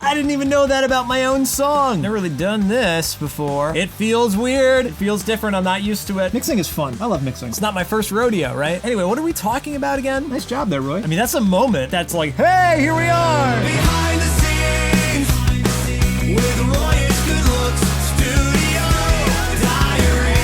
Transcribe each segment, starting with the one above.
I didn't even know that about my own song. Never really done this before. It feels weird. It feels different. I'm not used to it. Mixing is fun. I love mixing. It's not my first rodeo, right? Anyway, what are we talking about again? Nice job there, Roy. I mean, that's a moment that's like, hey, here we are. Behind the scenes with Royish good looks studio diary.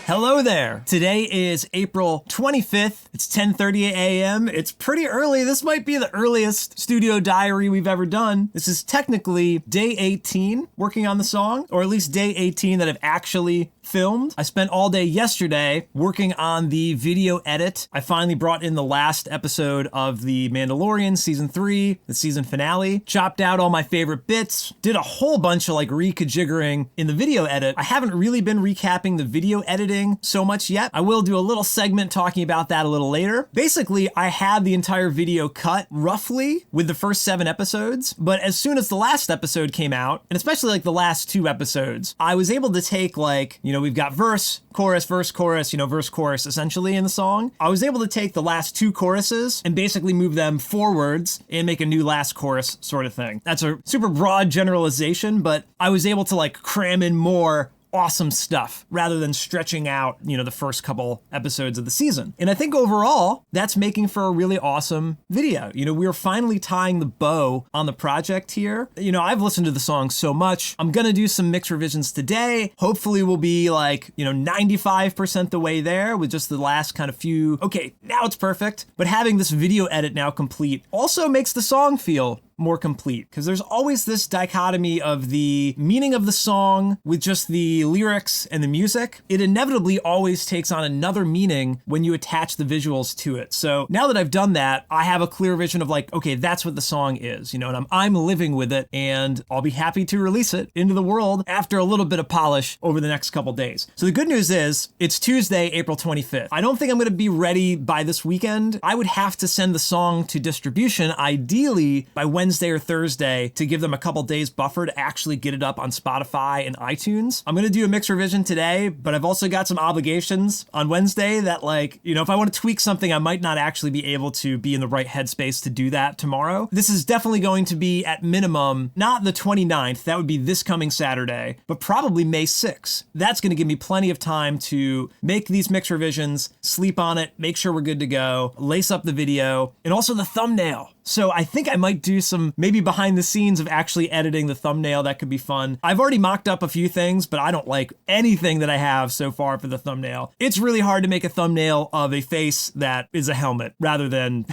Hello there. Today is April 25th. It's 10:30 a.m. It's pretty early. This might be the earliest studio diary we've ever done. This is technically day 18 working on the song, or at least day 18 that I've actually filmed. I spent all day yesterday working on the video edit. I finally brought in the last episode of The Mandalorian season 3, the season finale, chopped out all my favorite bits, did a whole bunch of like reconfiguring in the video edit. I haven't really been recapping the video editing so much yet. I will do a little segment talking about that a little later. Basically, I had the entire video cut roughly with the first 7 episodes, but as soon as the last episode came out, and especially like the last 2 episodes, I was able to take like, we've got verse, chorus, verse, chorus, verse, chorus essentially in the song. I was able to take the last 2 choruses and basically move them forwards and make a new last chorus sort of thing. That's a super broad generalization, but I was able to like cram in more awesome stuff rather than stretching out, the first couple episodes of the season. And I think overall, that's making for a really awesome video. We're finally tying the bow on the project here. I've listened to the song so much. I'm gonna do some mix revisions today. Hopefully we'll be like, 95% the way there with just the last kind of few, okay, now it's perfect. But having this video edit now complete also makes the song feel more complete, because there's always this dichotomy of the meaning of the song with just the lyrics and the music. It inevitably always takes on another meaning when you attach the visuals to it. So now that I've done that, I have a clear vision of like, okay, that's what the song is, and I'm living with it, and I'll be happy to release it into the world after a little bit of polish over the next couple days. So the good news is it's Tuesday, April 25th. I don't think I'm gonna be ready by this weekend. I would have to send the song to distribution, ideally by Wednesday or Thursday, to give them a couple days buffer to actually get it up on Spotify and iTunes. I'm gonna do a mix revision today, but I've also got some obligations on Wednesday that like, if I want to tweak something, I might not actually be able to be in the right headspace to do that tomorrow. This is definitely going to be at minimum, not the 29th, that would be this coming Saturday, but probably May 6th. That's gonna give me plenty of time to make these mix revisions, sleep on it, make sure we're good to go, lace up the video, and also the thumbnail. So I think I might do some maybe behind the scenes of actually editing the thumbnail. That could be fun. I've already mocked up a few things, but I don't like anything that I have so far for the thumbnail. It's really hard to make a thumbnail of a face that is a helmet rather than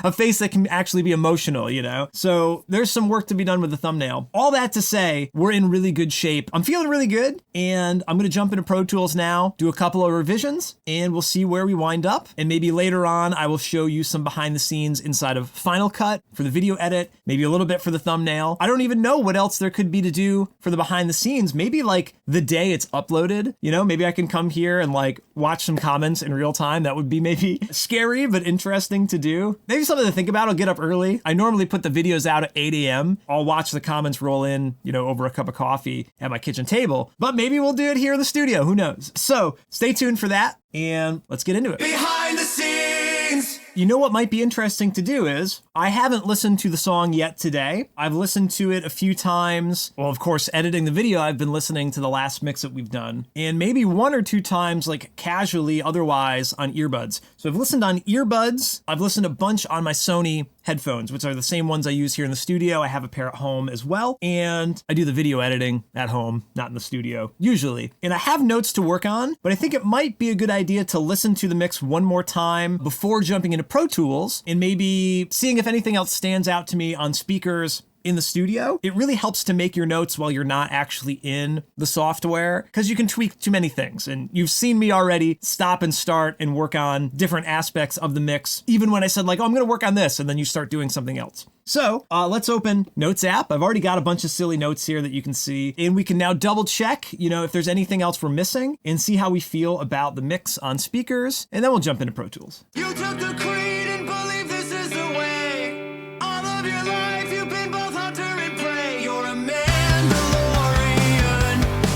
a face that can actually be emotional, So there's some work to be done with the thumbnail. All that to say, we're in really good shape. I'm feeling really good, and I'm going to jump into Pro Tools now, do a couple of revisions, and we'll see where we wind up. And maybe later on, I will show you some behind the scenes inside of Final Cut for the video edit, maybe a little bit for the thumbnail. I don't even know what else there could be to do for the behind the scenes. Maybe like the day it's uploaded, maybe I can come here and like watch some comments in real time. That would be maybe scary, but interesting to do. Maybe something to think about. I'll get up early. I normally put the videos out at 8 a.m. I'll watch the comments roll in, over a cup of coffee at my kitchen table, but maybe we'll do it here in the studio. Who knows? So stay tuned for that, and let's get into it. Behind the scenes. What might be interesting to do is, I haven't listened to the song yet today. I've listened to it a few times. Well, of course, editing the video, I've been listening to the last mix that we've done. And maybe 1 or 2 times, like casually otherwise on earbuds. So I've listened on earbuds. I've listened a bunch on my Sony headphones, which are the same ones I use here in the studio. I have a pair at home as well. And I do the video editing at home, not in the studio, usually. And I have notes to work on, but I think it might be a good idea to listen to the mix one more time before jumping into Pro Tools and maybe seeing if anything else stands out to me on speakers in the studio. It really helps to make your notes while you're not actually in the software, because you can tweak too many things. And you've seen me already stop and start and work on different aspects of the mix, even when I said like, oh, I'm gonna work on this, and then you start doing something else. So let's open Notes app. I've already got a bunch of silly notes here that you can see, and we can now double check, if there's anything else we're missing, and see how we feel about the mix on speakers, and then we'll jump into Pro Tools. You took the creed and believe this is the way. All of your life you've been both hunter and prey. You're a Mandalorian.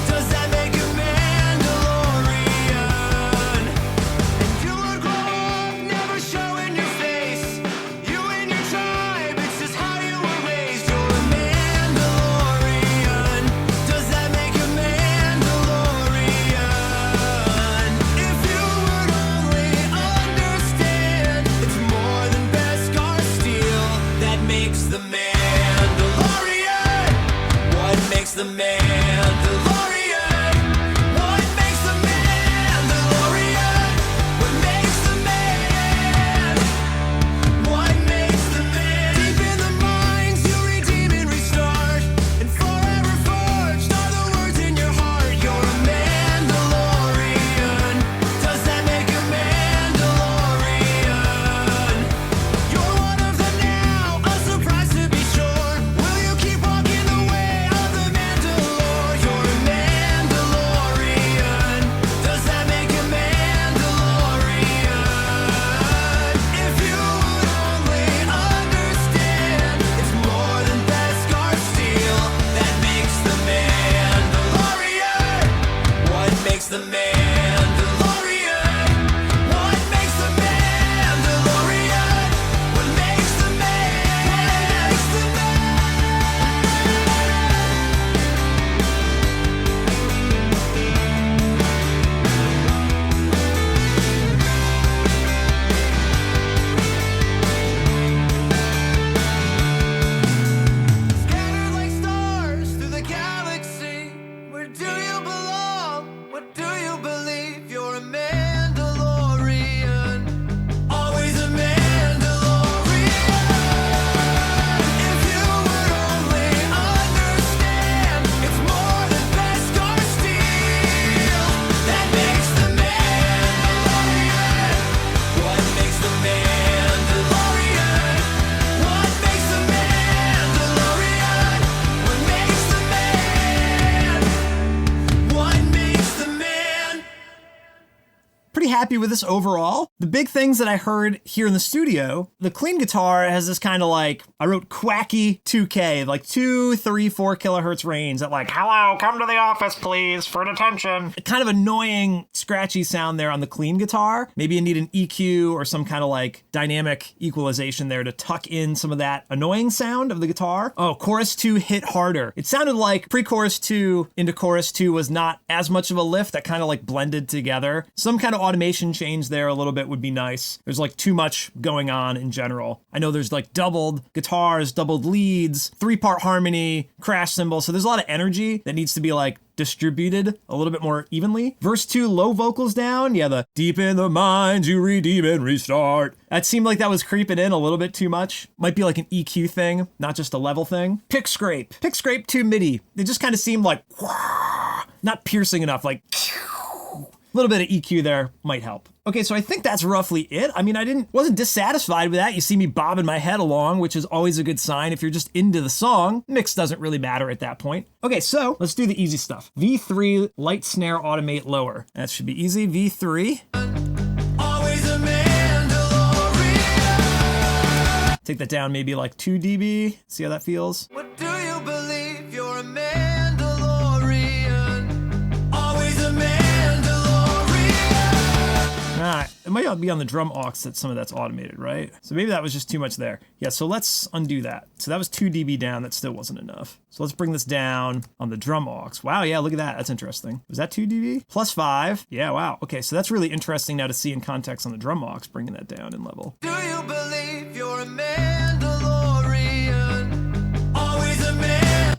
Does that make you Mandalorian? And you would grow up never showing your face. You and your tribe, it's just how you were raised. the Mandalorian? What makes the Mandalorian? What makes the Mandalorian? What makes the man? What makes the man? Deep in the minds you redeem and restart, and forever forged are the words in your heart. You're a Mandalorian. Does that make a Mandalorian? You're one of them now, a surprise to be sure. Will you keep walking the way of the Mandalore? You're a Mandalorian. Does that make a Mandalorian? If you would only understand, it's more than Beskar steel that makes the Mandalorian. What makes the Mandalorian? What makes the Mandalorian? What makes the man? What makes the Scattered like stars through the galaxy. Where do you belong? What do you believe? You're a Mandalorian. Always a Mandalorian. If you would only understand, it's more than Beskar steel that makes the Mandalorian. What makes the Mandalorian? What makes the Mandalorian? What makes the man? What makes the man? Pretty happy with this overall. The big things that I heard here in the studio, the clean guitar has this kind of like, I wrote quacky 2K, like 2, 3, 4 kilohertz range that like, hello, come to the office, please, for detention. Kind of annoying, scratchy sound there on the clean guitar. Maybe you need an EQ or some kind of like dynamic equalization there to tuck in some of that annoying sound of the guitar. Oh, chorus 2 hit harder. It sounded like pre-chorus 2 into chorus 2 was not as much of a lift, that kind of like blended together. Some kind of automation change there a little bit would be nice. There's like too much going on in general. I know there's like doubled guitars, doubled leads, 3-part harmony, crash cymbal. So there's a lot of energy that needs to be like distributed a little bit more evenly. Verse 2, low vocals down. Yeah, the deep in the minds you redeem and restart. That seemed like that was creeping in a little bit too much. Might be like an EQ thing, not just a level thing. Pick Scrape 2 MIDI. They just kind of seemed like not piercing enough, like a little bit of EQ there might help. Okay, so I think that's roughly it. I mean, wasn't dissatisfied with that. You see me bobbing my head along, which is always a good sign. If you're just into the song, mix doesn't really matter at that point. Okay, so let's do the easy stuff. V3, light snare, automate lower. That should be easy. V3. Always a Mandalorian. Take that down maybe like 2 dB. See how that feels? What do you believe? You're a Mandalorian. Always a Mandalorian. Alright, it might be on the drum aux that some of that's automated, right? So maybe that was just too much there. Yeah, so let's undo that. So that was 2 dB down, that still wasn't enough. So let's bring this down on the drum aux. Wow, yeah, look at that, that's interesting. Was that 2 dB? Plus 5, yeah, wow. Okay, so that's really interesting now to see in context on the drum aux, bringing that down in level. Do you believe you're a Mandalorian? Always a man.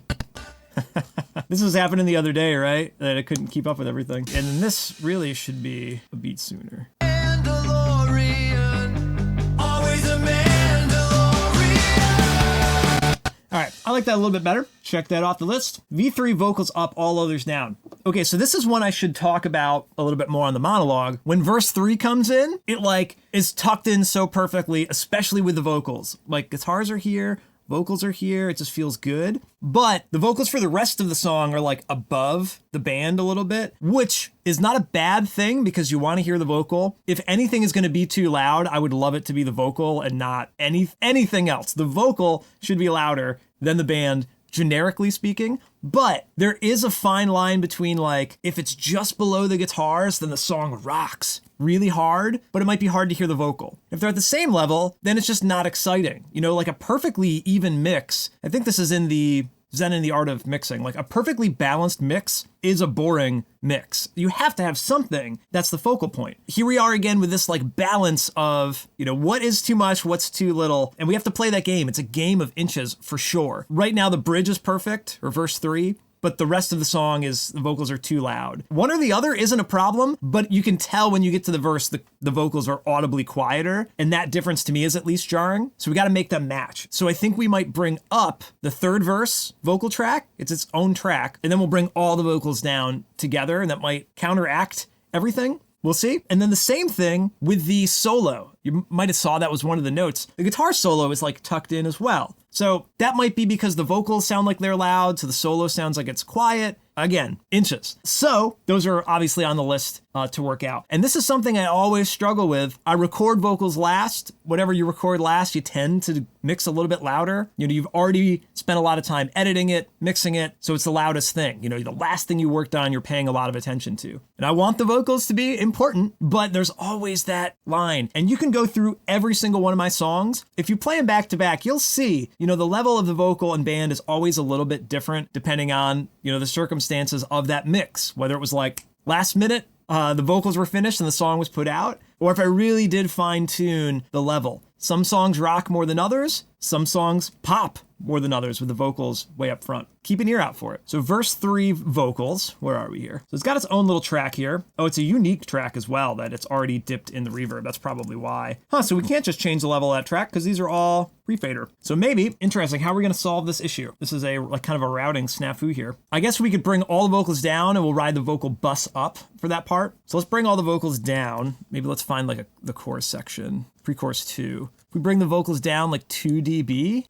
This was happening the other day, right? That I couldn't keep up with everything. And then this really should be a beat sooner. Mandalorian. Always a Mandalorian. All right, I like that a little bit better. Check that off the list. V3 vocals up, all others down. Okay, so this is one I should talk about a little bit more on the monologue. When verse 3 comes in, it like is tucked in so perfectly, especially with the vocals. Like guitars are here, vocals are here, it just feels good. But the vocals for the rest of the song are like above the band a little bit, which is not a bad thing because you want to hear the vocal. If anything is going to be too loud, I would love it to be the vocal and not anything else. The vocal should be louder than the band, generically speaking. But there is a fine line between like, if it's just below the guitars, then the song rocks really hard, but it might be hard to hear the vocal. If they're at the same level, then it's just not exciting. You know, like a perfectly even mix. I think this is in the Zen in the art of mixing. Like a perfectly balanced mix is a boring mix. You have to have something that's the focal point. Here we are again with this like balance of, what is too much, what's too little, and we have to play that game. It's a game of inches for sure. Right now the bridge is perfect, or verse 3. But the rest of the song is the vocals are too loud. One or the other isn't a problem, but you can tell when you get to the verse, the vocals are audibly quieter. And that difference to me is at least jarring. So we got to make them match. So I think we might bring up the third verse vocal track. It's its own track. And then we'll bring all the vocals down together, and that might counteract everything. We'll see. And then the same thing with the solo. You might have saw that was one of the notes. The guitar solo is like tucked in as well. So that might be because the vocals sound like they're loud, so the solo sounds like it's quiet. Again, inches. So those are obviously on the list to work out. And this is something I always struggle with. I record vocals last. Whatever you record last, you tend to mix a little bit louder. You've already spent a lot of time editing it, mixing it, so it's the loudest thing. The last thing you worked on, you're paying a lot of attention to. And I want the vocals to be important, but there's always that line. And you can go through every single one of my songs. If you play them back to back, you'll see, the level of the vocal and band is always a little bit different depending on, the circumstances of that mix, whether it was like last minute, the vocals were finished and the song was put out, or if I really did fine tune the level. Some songs rock more than others. Some songs pop more than others with the vocals way up front. Keep an ear out for it. So verse 3 vocals, where are we here? So it's got its own little track here. Oh, it's a unique track as well that it's already dipped in the reverb. That's probably why. So we can't just change the level of that track because these are all pre-fader. So maybe, interesting, how are we going to solve this issue? This is a kind of a routing snafu here. I guess we could bring all the vocals down and we'll ride the vocal bus up for that part. So let's bring all the vocals down. Maybe let's find like the chorus section, pre-chorus 2. If we bring the vocals down like 2 dB.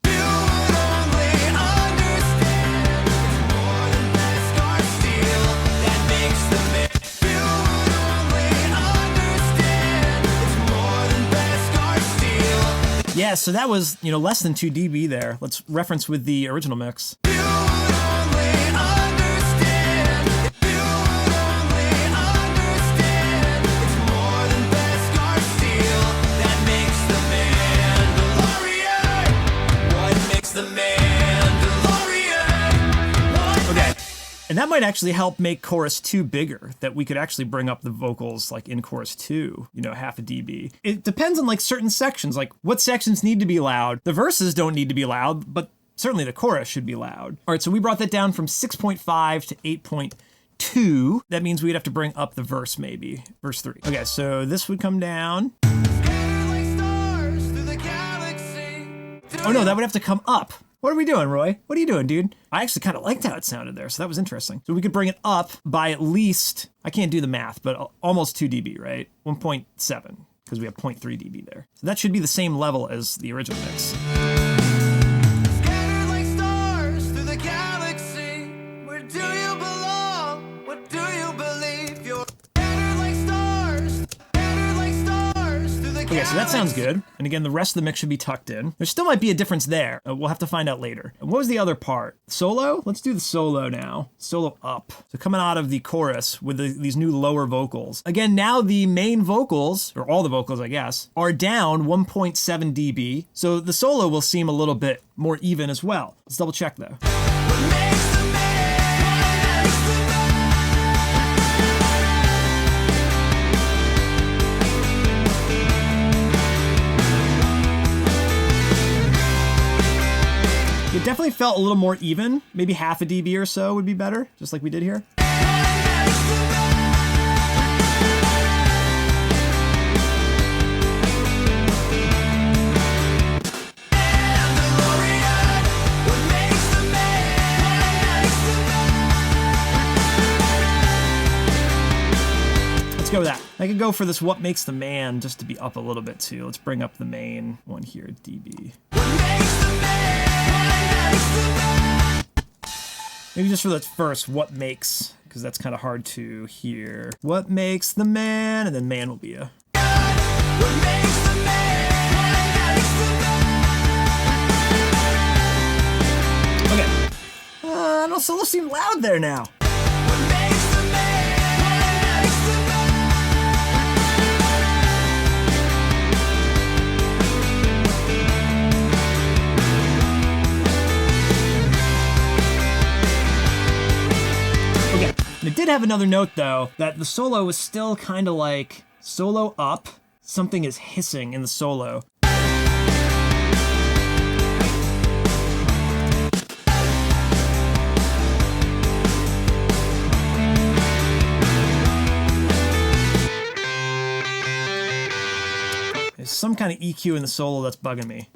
Yeah, so that was, less than 2 dB there. Let's reference with the original mix. And that might actually help make chorus 2 bigger, that we could actually bring up the vocals like in chorus 2, half a dB. It depends on like certain sections, like what sections need to be loud. The verses don't need to be loud, but certainly the chorus should be loud. All right, so we brought that down from 6.5 to 8.2. That means we'd have to bring up the verse maybe, verse 3. Okay, so this would come down. Oh no, that would have to come up. What are we doing, Roy? What are you doing, dude? I actually kind of liked how it sounded there, so that was interesting. So we could bring it up by at least, I can't do the math, but almost 2 dB, right? 1.7, because we have 0.3 dB there. So that should be the same level as the original mix. Scattered like stars through the galaxy. Where do you belong? What do you believe? You're scattered like stars through the galaxy. Okay, so that sounds good. And again, the rest of the mix should be tucked in. There still might be a difference there. We'll have to find out later. And what was the other part? Solo? Let's do the solo now. Solo up. So coming out of the chorus with these new lower vocals. Again, now the main vocals, or all the vocals, I guess, are down 1.7 dB. So the solo will seem a little bit more even as well. Let's double check though. It definitely felt a little more even. Maybe half a dB or so would be better, just like we did here. Let's go with that. I could go for this What Makes the Man just to be up a little bit too. Let's bring up the main one here, dB. Maybe just for that first, what makes, because that's kind of hard to hear. What makes the man, and then man will be a. Okay. I don't know, solo seemed loud there now. It did have another note though, that the solo was still kind of like solo up. Something is hissing in the solo. There's some kind of EQ in the solo that's bugging me.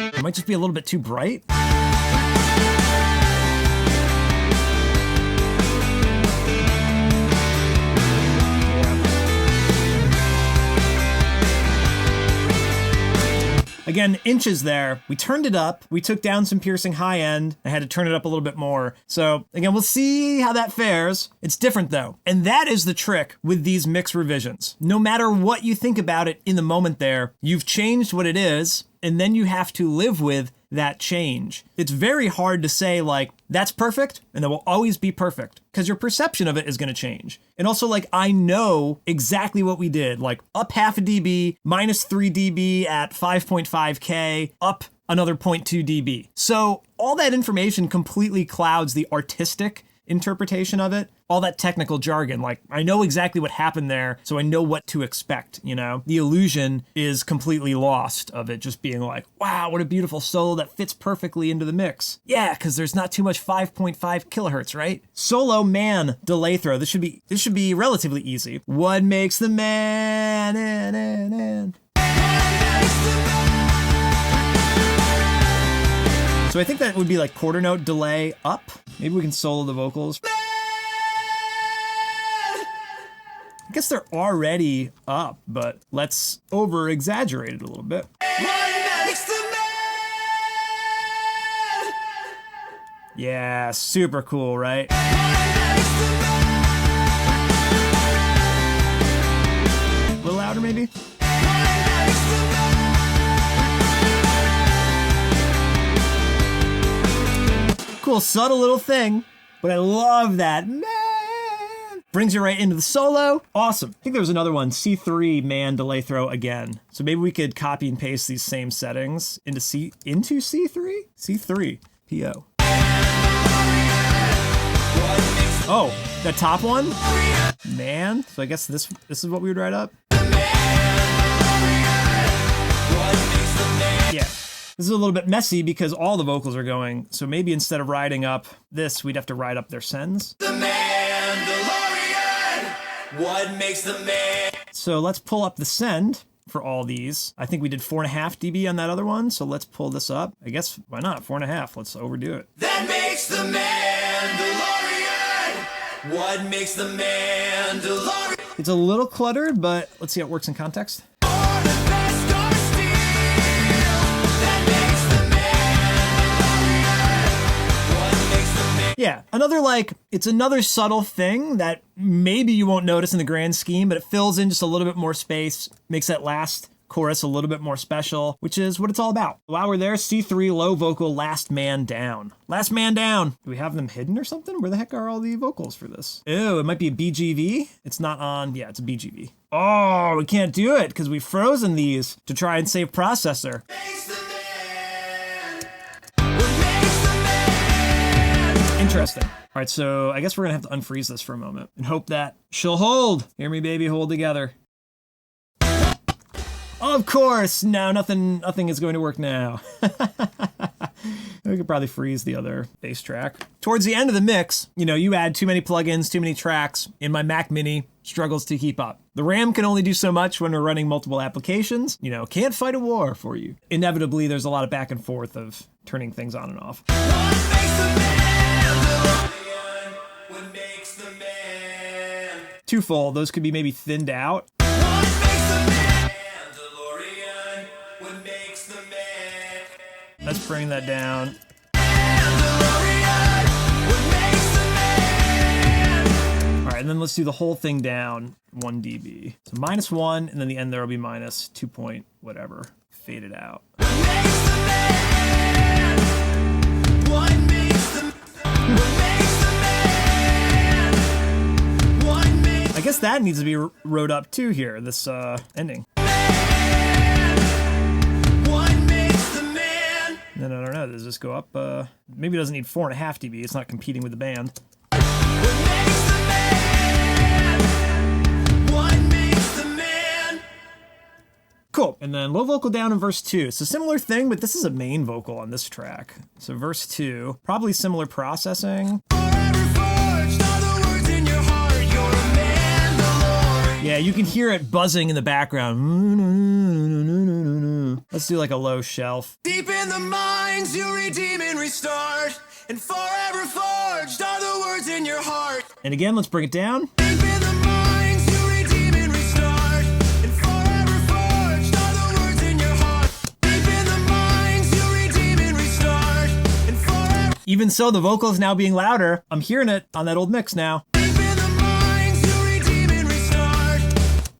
It might just be a little bit too bright. Again, inches there. We turned it up. We took down some piercing high end. I had to turn it up a little bit more. So again, we'll see how that fares. It's different though. And that is the trick with these mix revisions. No matter what you think about it in the moment there, you've changed what it is, and then you have to live with that change. It's very hard to say like, that's perfect, and it will always be perfect, because your perception of it is going to change. And also like, I know exactly what we did, like up half a dB, minus 3 dB at 5.5K, up another 0.2 dB. So all that information completely clouds the artistic interpretation of it, all that technical jargon. Like, I know exactly what happened there, so I know what to expect, you know? The illusion is completely lost of it just being like, wow, what a beautiful solo that fits perfectly into the mix. Yeah, because there's not too much 5.5 kilohertz, right? Solo man delay throw. This should be relatively easy. What makes the man? So I think that would be like quarter note delay up. Maybe we can solo the vocals. I guess they're already up, but let's over exaggerate it a little bit. Yeah, super cool, right? A little louder maybe? Cool, subtle little thing, but I love that. Man. Brings you right into the solo. Awesome. I think there was another one, C3 man delay throw again. So maybe we could copy and paste these same settings into C3? C3, PO. Oh, that top one? Man. So I guess this is what we would write up. Yeah. This is a little bit messy because all the vocals are going, so maybe instead of riding up this, we'd have to ride up their sends. The Mandalorian, what makes the man? So let's pull up the send for all these. I think we did 4.5 dB on that other one, so let's pull this up. I guess, why not? 4.5, let's overdo it. That makes the Mandalorian, what makes the Mandalorian? It's a little cluttered, but let's see how it works in context. Yeah, it's another subtle thing that maybe you won't notice in the grand scheme, but it fills in just a little bit more space, makes that last chorus a little bit more special, which is what it's all about. While we're there, C3 low vocal, last man down. Last man down. Do we have them hidden or something? Where the heck are all the vocals for this? Ew, it might be a BGV. It's not on, yeah, it's a BGV. Oh, we can't do it because we've frozen these to try and save processor. Interesting. All right, so I guess we're gonna have to unfreeze this for a moment and hope that she'll hold. Hear me, baby, hold together. Of course, no, nothing is going to work now. We could probably freeze the other bass track. Towards the end of the mix, you add too many plugins, too many tracks, and my Mac Mini struggles to keep up. The RAM can only do so much when we're running multiple applications. Can't fight a war for you. Inevitably, there's a lot of back and forth of turning things on and off. Twofold, those could be maybe thinned out. Let's bring that down. All right, and then let's do the whole thing down 1 dB. So -1, and then the end there will be minus 2 point whatever. Fade it out. I guess guess that needs to be wrote up too here, this ending. What makes the man? Then I don't know, does this go up? Maybe it doesn't need 4.5 dB, it's not competing with the band. What makes the man? What makes the man? Cool. And then low vocal down in verse 2. It's a similar thing, but this is a main vocal on this track. So verse 2, probably similar processing. Forever forged are the words in your heart. You're a man, the Lord. Yeah, you can hear it buzzing in the background. Let's do like a low shelf. Deep in the mines, you redeem and restart. And forever forged are the words in your heart. And again, let's bring it down. Deep in the mines, you redeem and restart. And forever forged are the words in your heart. Deep in the mines, you redeem and restart. And forever. Even so, the vocal is now being louder. I'm hearing it on that old mix now. Deep in the mines, you redeem and restart.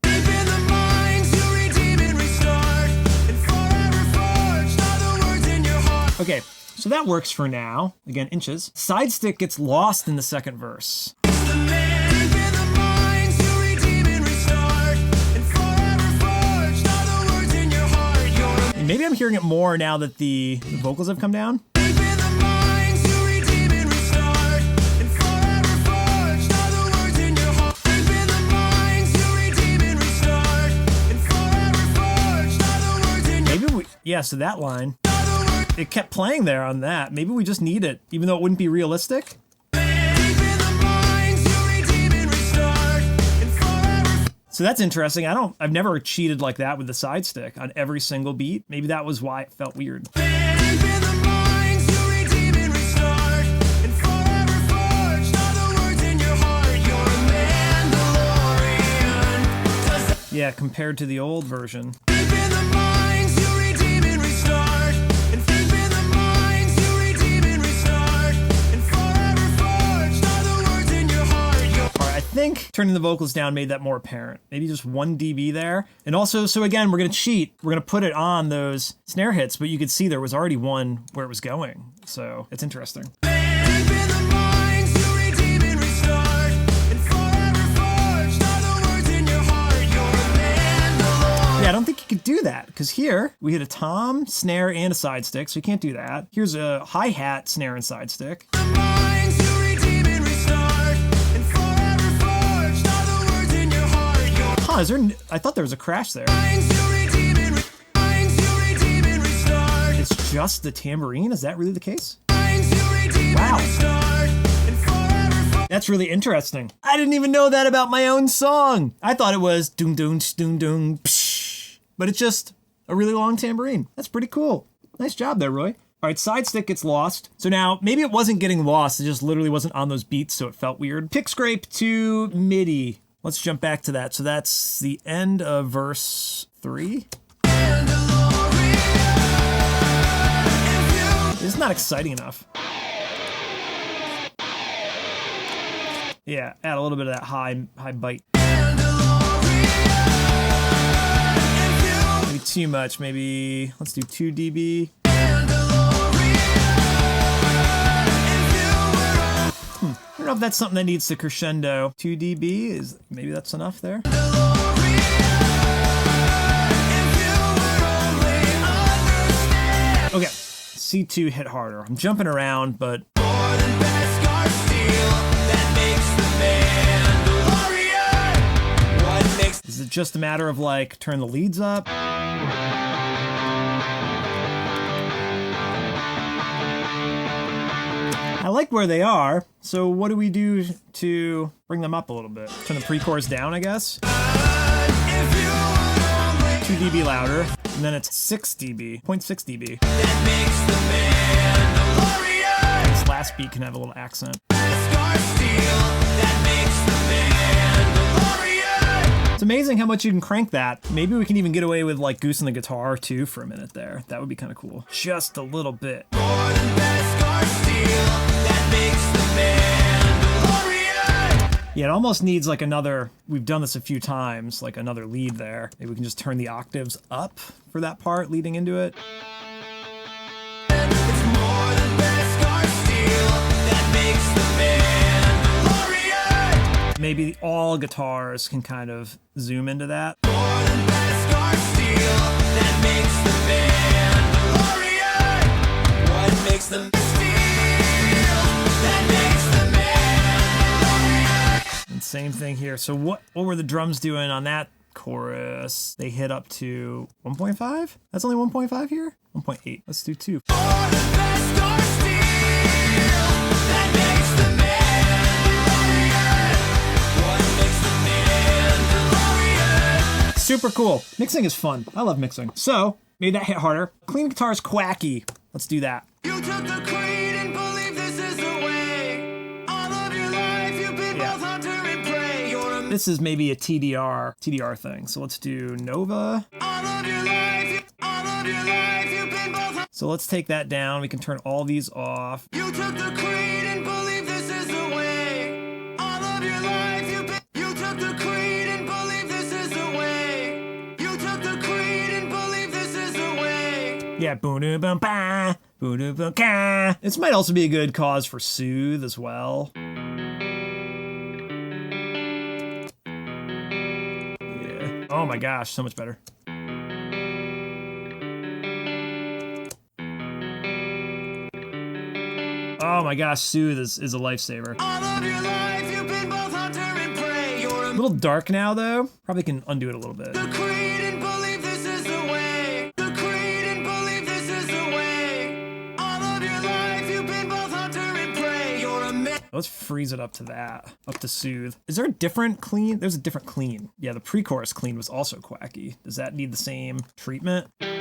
Deep in the mines, you redeem and restart. And forever forged are the words in your heart. Okay, so that works for now. Again, inches. Side stick gets lost in the second verse. The man. Deep in the mines, you redeem and restart. And forever forged are the words in your heart. You're a And maybe I'm hearing it more now that the vocals have come down. Deep in the mines, you redeem and restart. And forever forged are the words in your heart. Deep in the mines, you redeem and restart. And forever forged are the words in your Maybe yeah, so that line, heart. it kept playing there on that. Maybe we just need it, even though it wouldn't be realistic. Deep in the mines, you redeem and restart. And forever. So that's interesting. I've never cheated like that with the side stick on every single beat. Maybe that was why it felt weird. Deep in the mines, you redeem and restart. And forever forged are the words in your heart. You're a Mandalorian. Does that Yeah, compared to the old version. Deep in the mines, you redeem and restart. And deep in the mines, you redeem and restart. And forever forged are the words in your heart. You're All right, I think turning the vocals down made that more apparent. Maybe just 1 dB there. And also, so again, we're going to cheat. We're going to put it on those snare hits, but you could see there was already one where it was going. So it's interesting. deep in the mines, you redeem and restart. And forever forged are the words in your heart. You're a Mandalorian. Yeah, I don't think you could do that because here we hit a tom, snare, and a side stick, so you can't do that. Here's a hi-hat, snare, and side stick. Mines, you redeem and restart. And forever forged are the words in your heart. You're Huh, I thought there was a crash there. mines, you redeem and mines, you redeem and restart. It's just the tambourine? Is that really the case? Mines, you redeem Wow. and restart. And forever forged. That's really interesting. I didn't even know that about my own song. I thought it was doom doom doom doom psh, but it's just a really long tambourine. That's pretty cool. Nice job there, Roy. All right, side stick gets lost. So now maybe it wasn't getting lost. It just literally wasn't on those beats, so it felt weird. Pick scrape to MIDI. Let's jump back to that. So that's the end of verse 3. It's not exciting enough. Yeah, add a little bit of that high bite. Maybe too much. Maybe let's do 2 dB. I don't know if that's something that needs to crescendo. 2 dB is maybe that's enough there. Okay, C2 hit harder. I'm jumping around, but More than best scar steel that makes the Mandalorian. What makes is it just a matter of like turn the leads up? I like where they are, so what do we do to bring them up a little bit? Turn the pre-chorus down, I guess? 2 dB louder, and then it's 6 dB, 0.6 dB. that makes the Mandalorian? This last beat can have a little accent. Scar steel that makes the Mandalorian. It's amazing how much you can crank that. Maybe we can even get away with like goosing the guitar too for a minute there. That would be kind of cool. Just a little bit. More than best scar steel that makes the Mandalorian. Yeah, it almost needs like another, we've done this a few times, like another lead there. Maybe we can just turn the octaves up for that part leading into it. It's more than best scar steel that makes the Mandalorian. maybe all guitars can kind of zoom into that. More than best car steel that makes the Mandalorian. What makes the steel that makes the Mandalorian? And same thing here. So what were the drums doing on that chorus? They hit up to 1.5? That's only 1.5 here? 1.8. Let's do 2. More than best car steel that makes the Mandalorian. What makes the Mandalorian? Super cool. Mixing is fun. I love mixing. So, made that hit harder. Clean guitar's quacky. Let's do that. You took the creed and believe this is the way. All of your life you've been both hunter and prey. You're a This is maybe a TDR thing. So let's do Nova. all of your life you've been both. So let's take that down. We can turn all these off. You took the creed and believe this is the way. All of your life you've been. You took the creed and believe this is the way. You took the creed and believe this is the way. Yeah, boom-boom-ba, boom-boom-ka. This might also be a good cause for Soothe as well. Yeah. Oh my gosh, so much better. Oh my gosh, Soothe is a lifesaver. All of your life you've been both hunter and prey. You're A a little dark now though. Probably can undo it a little bit. the creed and believe this is the way. The creed and believe this is the way. All of your life you've been both hunter and prey. You're a man. Let's freeze it up to that. Up to Soothe. Is there a different clean? There's a different clean. Yeah, the pre-chorus clean was also quacky. Does that need the same treatment? You would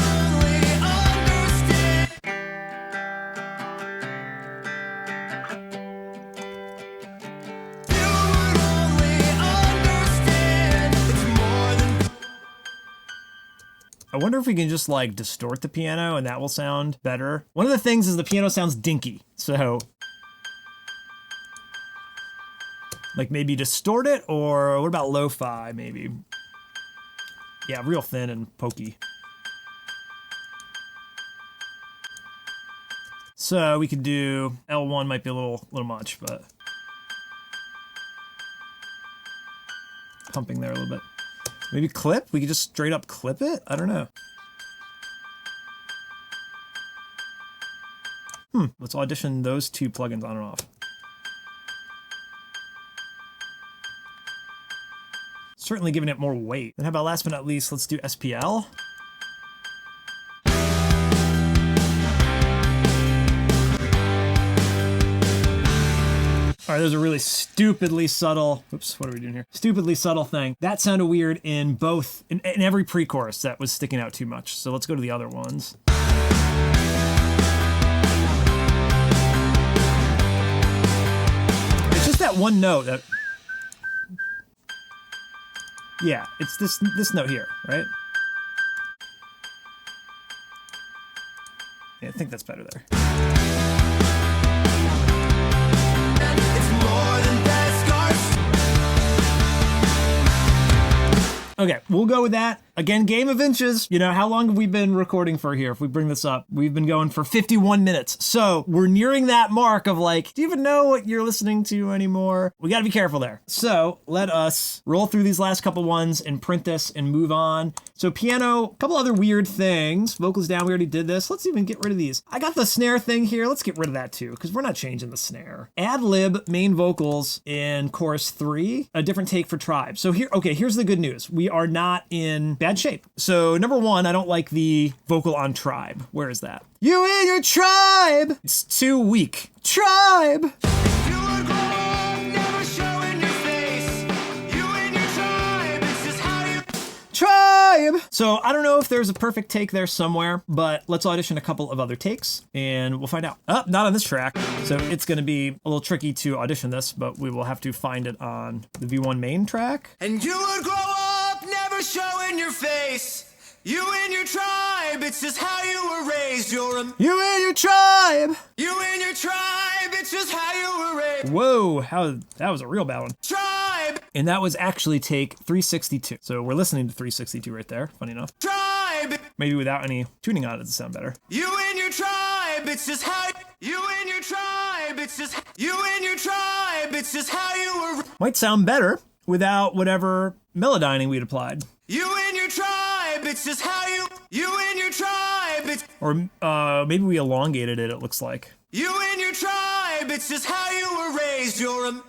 only understand. You would only understand. It's more than. I wonder if we can just like distort the piano and that will sound better. One of the things is the piano sounds dinky. So like maybe distort it, or what about lo-fi maybe? Yeah, real thin and pokey. So we could do L1 might be a little much, but pumping there a little bit. Maybe clip? We could just straight up clip it? I don't know. Let's audition those two plugins on and off. Certainly giving it more weight. And how about last but not least, let's do SPL. All right, there's a really stupidly subtle, oops, what are we doing here? Stupidly subtle thing. That sounded weird in both, in every pre-chorus that was sticking out too much. So let's go to the other ones. It's just that one note that, yeah, it's this note here, right? Yeah, I think that's better there. It's more than best scars. Okay, we'll go with that. Again, game of inches. You know, how long have we been recording for here? If we bring this up, we've been going for 51 minutes. So we're nearing that mark of like, do you even know what you're listening to anymore? We gotta be careful there. So let us roll through these last couple ones and print this and move on. So piano, a couple other weird things. Vocals down, we already did this. Let's even get rid of these. I got the snare thing here. Let's get rid of that too, because we're not changing the snare. Ad lib main vocals in chorus 3, a different take for TRIIIBE. So here, okay, here's the good news. We are not in bad shape. So number one, I don't like the vocal on TRIIIBE. Where is that? You and your tribe. It's too weak. Tribe. You would grow up, never showing your face. You and your tribe, it's just how you. Tribe. So I don't know if there's a perfect take there somewhere, but let's audition a couple of other takes and we'll find out. Oh, not on this track. So it's going to be a little tricky to audition this, but we will have to find it on the V1 main track. And you would grow up, never showing your face. You and your tribe, it's just how you were raised. You're a. You and your tribe. You and your tribe, it's just how you were raised. Whoa, that was a real bad one. Tribe, And that was actually take 362. So we're listening to 362 right there, funny enough. tribe, Maybe without any tuning on it to sound better. you and your tribe, it's just how. You and your tribe, it's just you and your tribe, it's just how you were. Might sound better without whatever melodyning we'd applied. You and your tribe, it's just how you and your tribe, it's. Or maybe we elongated it looks like. You and your tribe, it's just how you were raised.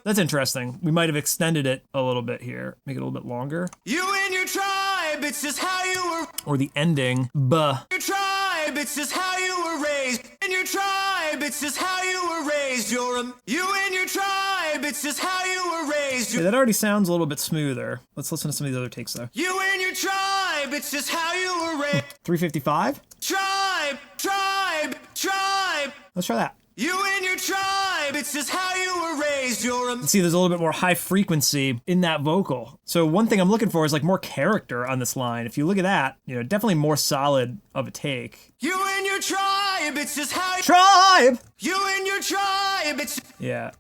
That's interesting. We might have extended it a little bit here. Make it a little bit longer. You and your tribe, it's just how you were. Or the ending, buh. Your tribe, it's just how you were raised. In your tribe, it's just how you were raised. You and your tribe, it's just how you were raised. Yeah, that already sounds a little bit smoother. Let's listen to some of these other takes though. You and your tribe, it's just how you were raised. 355? Tribe, tribe, tribe. Let's try that. You and your tribe, it's just how you were raised. See, there's a little bit more high frequency in that vocal. So one thing I'm looking for is like more character on this line. If you look at that, definitely more solid of a take. You and your tribe, it's just how you. Tribe! You and your tribe, it's. Yeah.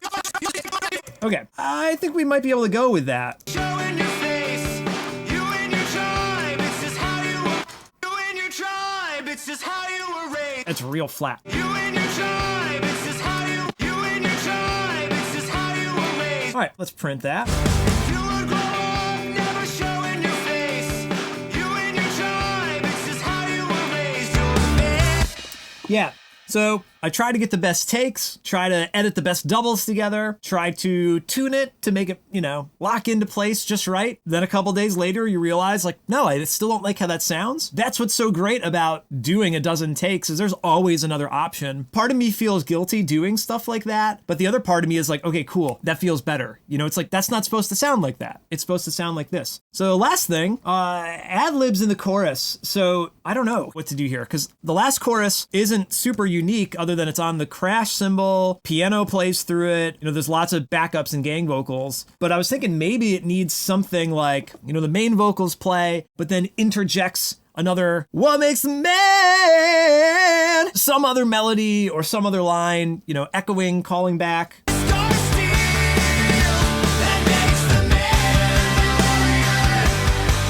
Okay, I think we might be able to go with that. Showing your face. You and your tribe, it's just how you were. You and your tribe, it's just how you were raised. It's real flat. You and your tribe, it's just how you. You and your tribe, it's just how you were raised. All right, let's print that. You would grow up, never showing your face. You and your tribe, it's just how you were raised. You're a man. Yeah, so I try to get the best takes, try to edit the best doubles together, try to tune it to make it, lock into place just right. Then a couple days later, you realize like, no, I still don't like how that sounds. That's what's so great about doing a dozen takes is there's always another option. Part of me feels guilty doing stuff like that, but the other part of me is like, okay, cool, that feels better. It's like, that's not supposed to sound like that. It's supposed to sound like this. So last thing, Ad Libs in the chorus. So I don't know what to do here because the last chorus isn't super unique other than it's on the crash cymbal, piano plays through it, there's lots of backups and gang vocals, but I was thinking maybe it needs something like, the main vocals play, but then interjects another, what makes the man, some other melody or some other line, echoing, calling back. Star steel that makes the man warrior.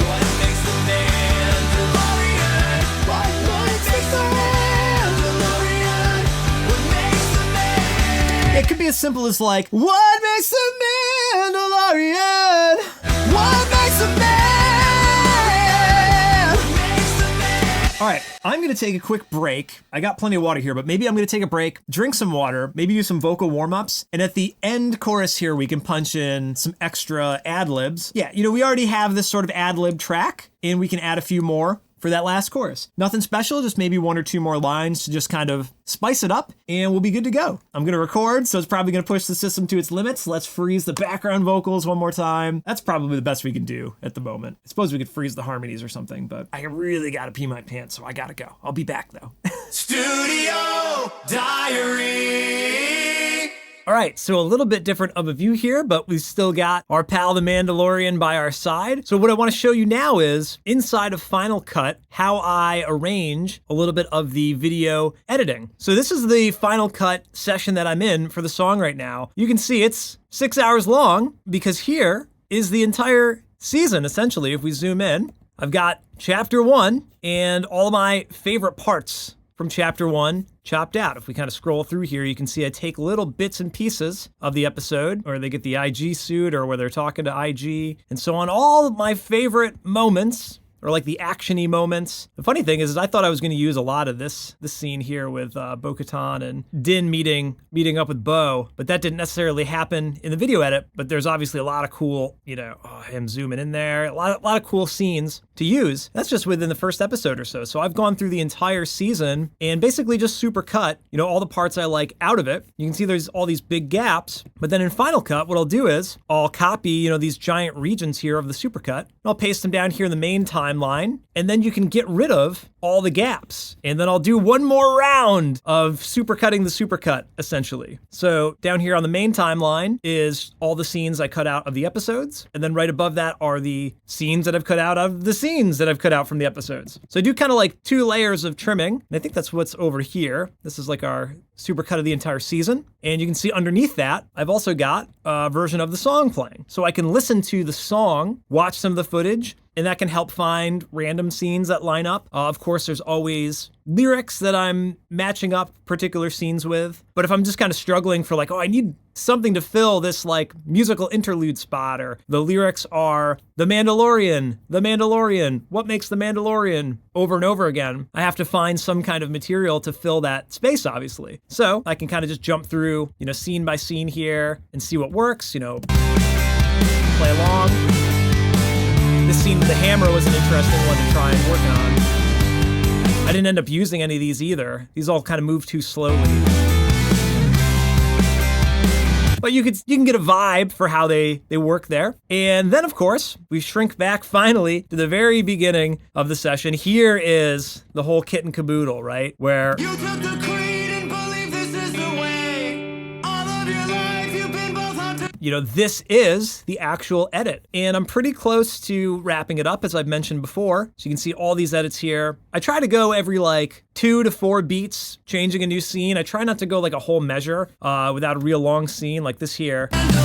What makes the man the warrior? What makes the man the warrior? What makes the man? It could be as simple as like, what makes the Mandalorian? What makes the man? All right, I'm gonna take a quick break. I got plenty of water here, but maybe I'm gonna take a break, drink some water, maybe do some vocal warm-ups, and at the end chorus here, we can punch in some extra ad-libs. Yeah, we already have this sort of ad-lib track, and we can add a few more for that last chorus. Nothing special, just maybe one or two more lines to just kind of spice it up, and we'll be good to go. I'm gonna record, so it's probably gonna push the system to its limits. Let's freeze the background vocals one more time. That's probably the best we can do at the moment. I suppose we could freeze the harmonies or something, but I really gotta pee my pants, so I gotta go. I'll be back though. Studio Diary. All right, so a little bit different of a view here, but we've still got our pal the Mandalorian by our side. So what I want to show you now is inside of Final Cut, how I arrange a little bit of the video editing. So this is the Final Cut session that I'm in for the song right now. You can see it's 6 hours long because here is the entire season, essentially, if we zoom in. I've got chapter 1 and all my favorite parts from chapter 1 chopped out. If we kind of scroll through here, you can see I take little bits and pieces of the episode, or they get the IG suit, or where they're talking to IG, and so on. All of my favorite moments, or like the action-y moments. The funny thing is I thought I was going to use a lot of this scene here with Bo-Katan and Din meeting up with Bo, but that didn't necessarily happen in the video edit. But there's obviously a lot of cool, him zooming in there, a lot of cool scenes to use. That's just within the first episode or so. So I've gone through the entire season and basically just super cut, all the parts I like out of it. You can see there's all these big gaps, but then in Final Cut, what I'll do is I'll copy, these giant regions here of the supercut, and I'll paste them down here in the main timeline, and then you can get rid of all the gaps. And then I'll do one more round of supercutting the supercut, essentially. So down here on the main timeline is all the scenes I cut out of the episodes, and then right above that are the scenes that I've cut out of the scenes that I've cut out from the episodes. So I do kind of like 2 layers of trimming, and I think that's what's over here. This is like our supercut of the entire season. And you can see underneath that, I've also got a version of the song playing. So I can listen to the song, watch some of the footage, and that can help find random scenes that line up. Of course, there's always lyrics that I'm matching up particular scenes with. But if I'm just kind of struggling for like, oh, I need something to fill this like musical interlude spot, or the lyrics are The Mandalorian, what makes The Mandalorian over and over again, I have to find some kind of material to fill that space, obviously. So I can kind of just jump through, scene by scene here and see what works, play along. This scene with the hammer was an interesting one to try and work on. I didn't end up using any of these either. These all kind of move too slowly. But you can get a vibe for how they work there. And then, of course, we shrink back finally to the very beginning of the session. Here is the whole kit and caboodle, right? Where You took the creed and believe this is the way. All of your life you've been both hunted. this is the actual edit. And I'm pretty close to wrapping it up, as I've mentioned before. So you can see all these edits here. I try to go every 2 to 4 beats, changing a new scene. I try not to go like a whole measure without a real long scene like this here. 1, 2, 3,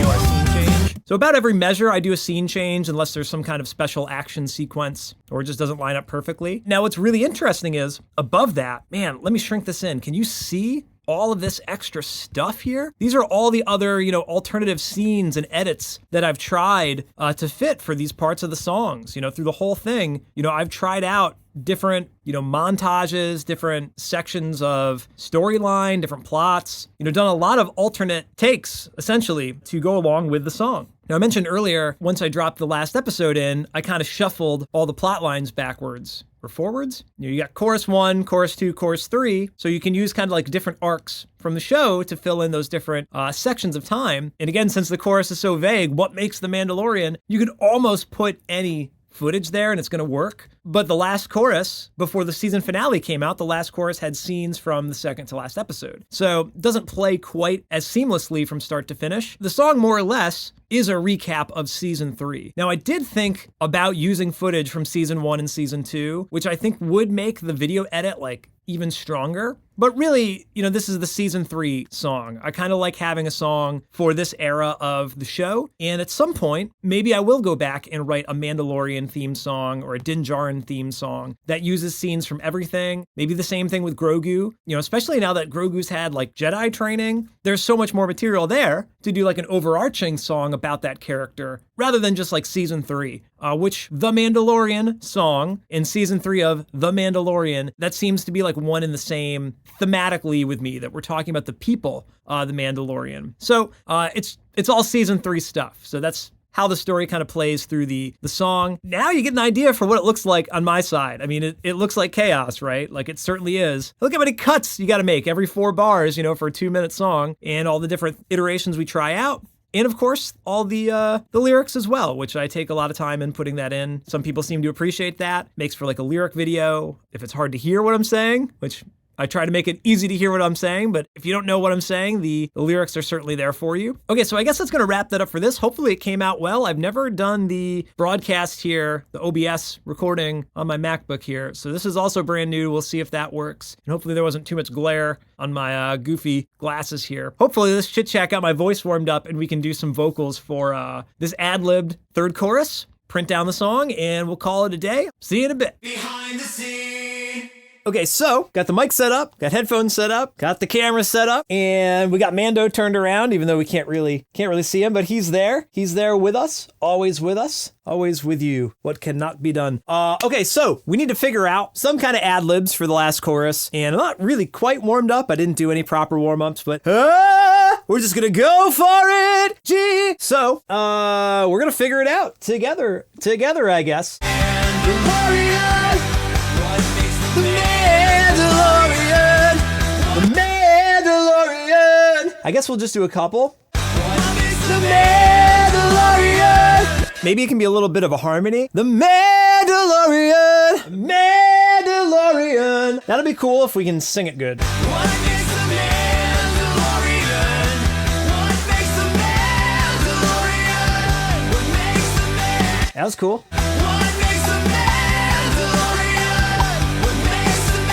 4, scene change. So about every measure, I do a scene change unless there's some kind of special action sequence or it just doesn't line up perfectly. Now, what's really interesting is above that, man, let me shrink this in. Can you see all of this extra stuff here? These are all the other, alternative scenes and edits that I've tried to fit for these parts of the songs. Through the whole thing, I've tried out different, montages, different sections of storyline, different plots, done a lot of alternate takes, essentially, to go along with the song. Now, I mentioned earlier, once I dropped the last episode in, I kind of shuffled all the plot lines backwards or forwards. You got chorus 1, chorus 2, chorus 3, so you can use kind of like different arcs from the show to fill in those different sections of time. And again, since the chorus is so vague, what makes The Mandalorian, you could almost put any footage there and it's going to work. But the last chorus, before the season finale came out, the last chorus had scenes from the second to last episode. So it doesn't play quite as seamlessly from start to finish. The song, more or less, is a recap of season 3. Now, I did think about using footage from season 1 and season 2, which I think would make the video edit even stronger. But really, this is the season 3 song. I kind of like having a song for this era of the show. And at some point, maybe I will go back and write a Mandalorian theme song or a Din Djarin theme song that uses scenes from everything. Maybe the same thing with Grogu, especially now that Grogu's had Jedi training. There's so much more material there to do an overarching song about that character rather than just season 3, which The Mandalorian song in season 3 of The Mandalorian, that seems to be one and the same thematically with me, that we're talking about the people, The Mandalorian. So it's all season 3 stuff. So that's how the story kind of plays through the song. Now you get an idea for what it looks like on my side. I mean, it looks like chaos, right? It certainly is. Look how many cuts you got to make every 4 bars, for a 2-minute song, and all the different iterations we try out. And of course, all the lyrics as well, which I take a lot of time in putting that in. Some people seem to appreciate that. Makes for a lyric video. If it's hard to hear what I'm saying, which I try to make it easy to hear what I'm saying, but if you don't know what I'm saying, the lyrics are certainly there for you. Okay, so I guess that's going to wrap that up for this. Hopefully it came out well. I've never done the broadcast here, the OBS recording on my MacBook here, so this is also brand new. We'll see if that works. And hopefully there wasn't too much glare on my goofy glasses here. Hopefully this chit chat got my voice warmed up and we can do some vocals for this ad-libbed third chorus, print down the song, and we'll call it a day. See you in a bit. Behind the scene. Okay, so got the mic set up, got headphones set up, got the camera set up, and we got Mando turned around, even though we can't really see him, but he's there. He's there with us, always with you. What cannot be done? Okay, so we need to figure out some kind of ad libs for the last chorus, and I'm not really quite warmed up. I didn't do any proper warm-ups, but we're just gonna go for it. Gee. So, we're gonna figure it out together, I guess. The Mandalorian! I guess we'll just do a couple. The Mandalorian! Maybe it can be a little bit of a harmony. The Mandalorian! Mandalorian! That'll be cool if we can sing it good. What makes the Mandalorian? What makes the Mandalorian? What makes the Mandalorian? That was cool. What makes the Mandalorian? What makes the man?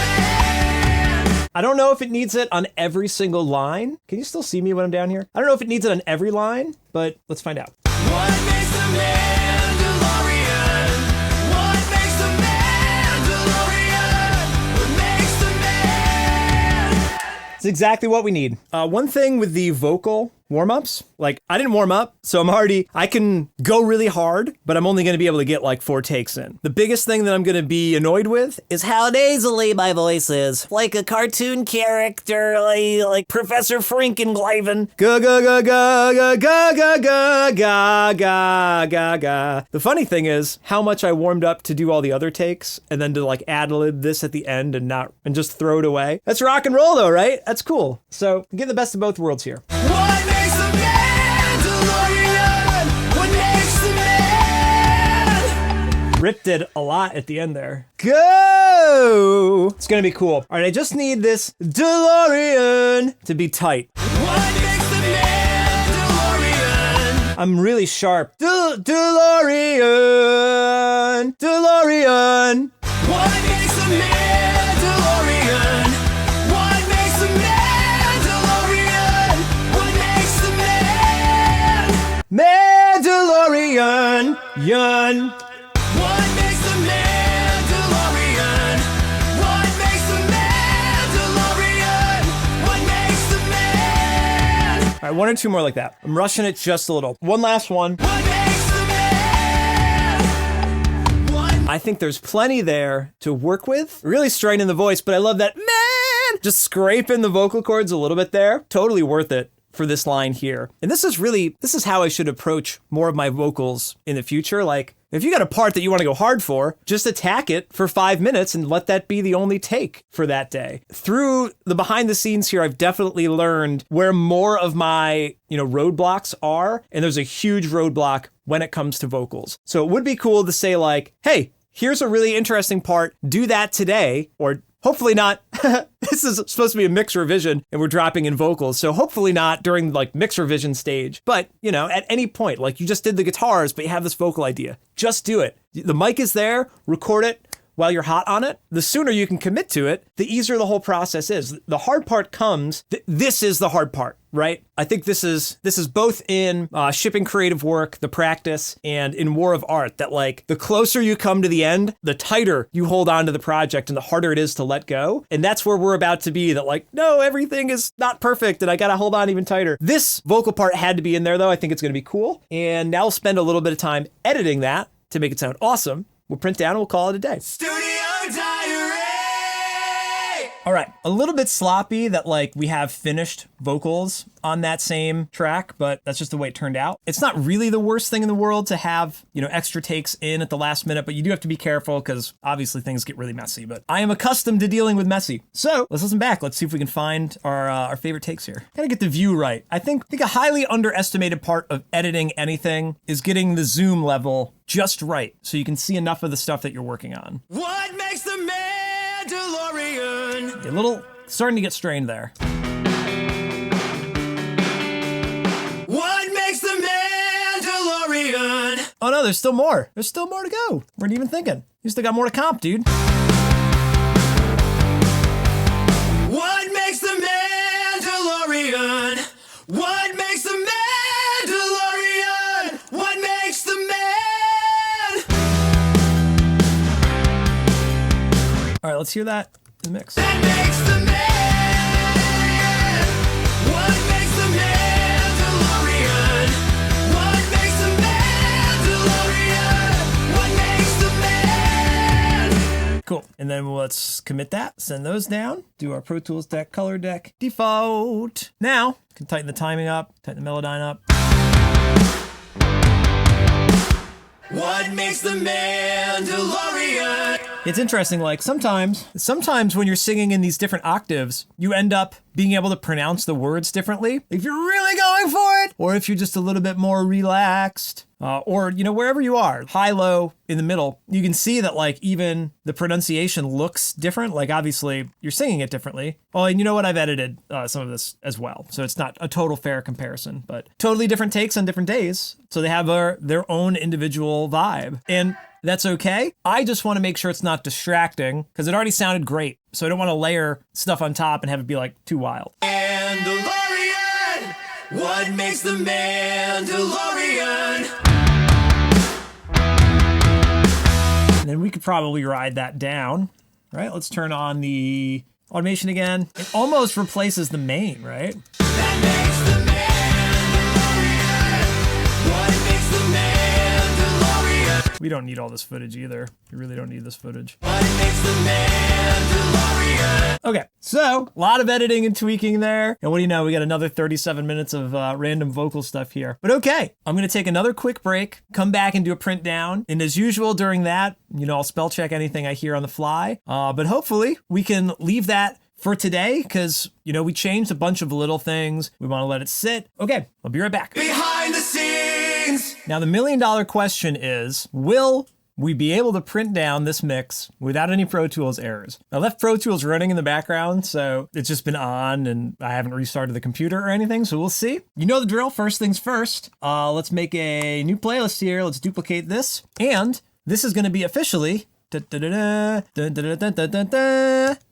I don't know if it needs it on every single line. Can you still see me when I'm down here? I don't know if it needs it on every line, but let's find out. What makes the Mandalorian? What makes the Mandalorian? What makes the man? It's exactly what we need. One thing with the vocal warm-ups, like I didn't warm up, so I can go really hard, but I'm only gonna be able to get like 4 takes in. The biggest thing that I'm gonna be annoyed with is how nasally my voice is. Like a cartoon character, like Professor Frankengleiven. Ga ga ga ga ga ga ga ga ga ga ga ga. The funny thing is how much I warmed up to do all the other takes and then to like ad lib this at the end and just throw it away. That's rock and roll though, right? That's cool. So get the best of both worlds here. What makes the Mandalorian? What makes the man? Ripped it a lot at the end there. Go! It's gonna be cool. All right, I just need this DeLorean to be tight. What makes the Mandalorian? I'm really sharp. DeLorean! DeLorean! What makes the Mandalorian? What makes the Mandalorian? What makes the man? Mandalorian! Yun! What makes the Mandalorian? What makes the Mandalorian? What makes the man? All right, 1 or 2 more like that. I'm rushing it just a little. One last one. What makes the man? I think there's plenty there to work with. Really straightening the voice, but I love that man! Just scraping the vocal cords a little bit there. Totally worth it for this line here. And this is how I should approach more of my vocals in the future. Like, if you got a part that you want to go hard for, just attack it for 5 minutes and let that be the only take for that day. Through the behind the scenes here, I've definitely learned where more of my, roadblocks are. And there's a huge roadblock when it comes to vocals. So it would be cool to say like, hey, here's a really interesting part. Do that today, or hopefully not. This is supposed to be a mix revision and we're dropping in vocals. So hopefully not during like mix revision stage, but at any point, like you just did the guitars, but you have this vocal idea, just do it. The mic is there, record it while you're hot on it. The sooner you can commit to it, the easier the whole process is. The hard part comes, this is the hard part, right? I think this is both in shipping creative work, the practice, and in War of Art, that like the closer you come to the end, the tighter you hold on to the project and the harder it is to let go. And that's where we're about to be, that like, no, everything is not perfect and I gotta hold on even tighter. This vocal part had to be in there though. I think it's gonna be cool. And now we'll spend a little bit of time editing that to make it sound awesome. We'll print down and we'll call it a day. Studio Diary! All right, a little bit sloppy that like we have finished vocals on that same track, but that's just the way it turned out. It's not really the worst thing in the world to have, extra takes in at the last minute, but you do have to be careful because obviously things get really messy, but I am accustomed to dealing with messy. So let's listen back. Let's see if we can find our favorite takes here. Gotta get the view right. I think a highly underestimated part of editing anything is getting the zoom level just right so you can see enough of the stuff that you're working on. What makes the Mandalorian? A little starting to get strained there. What makes the Mandalorian? Oh no, there's still more. There's still more to go. Weren't even thinking. You still got more to comp, dude. What makes the Mandalorian? What makes the Mandalorian? What makes the man? All right, let's hear that in the mix. That makes the man. What makes the Mandalorian? What makes the Mandalorian? What makes the man? Cool. And then let's commit that, send those down, do our Pro Tools deck, color deck, default. Now, can tighten the timing up, tighten the melodyne up. What makes the Mandalorian? It's interesting, like sometimes when you're singing in these different octaves, you end up being able to pronounce the words differently. If you're really going for it, or if you're just a little bit more relaxed, or, wherever you are, high, low, in the middle, you can see that like even the pronunciation looks different. Like obviously you're singing it differently. Oh, and you know what? I've edited some of this as well. So it's not a total fair comparison, but totally different takes on different days. So they have their own individual vibe. And that's okay. I just want to make sure it's not distracting because it already sounded great. So I don't want to layer stuff on top and have it be like too wild. Mandalorian. What makes the Mandalorian? And then we could probably ride that down, right? Let's turn on the automation again. It almost replaces the main, right? That makes the Mandalorian. What makes the Mandalorian? We don't need all this footage either. We really don't need this footage. What makes the Mandalorian? Okay, so a lot of editing and tweaking there. And what do you know? We got another 37 minutes of random vocal stuff here. But okay, I'm going to take another quick break, come back and do a print down. And as usual during that, I'll spell check anything I hear on the fly. But hopefully we can leave that for today because, we changed a bunch of little things. We want to let it sit. Okay, I'll be right back. Behind the scenes. Now, the $1 million question is, will we be able to print down this mix without any Pro Tools errors? I left Pro Tools running in the background, so it's just been on and I haven't restarted the computer or anything, so we'll see. You know the drill, first things first. Let's make a new playlist here. Let's duplicate this. And this is gonna be officially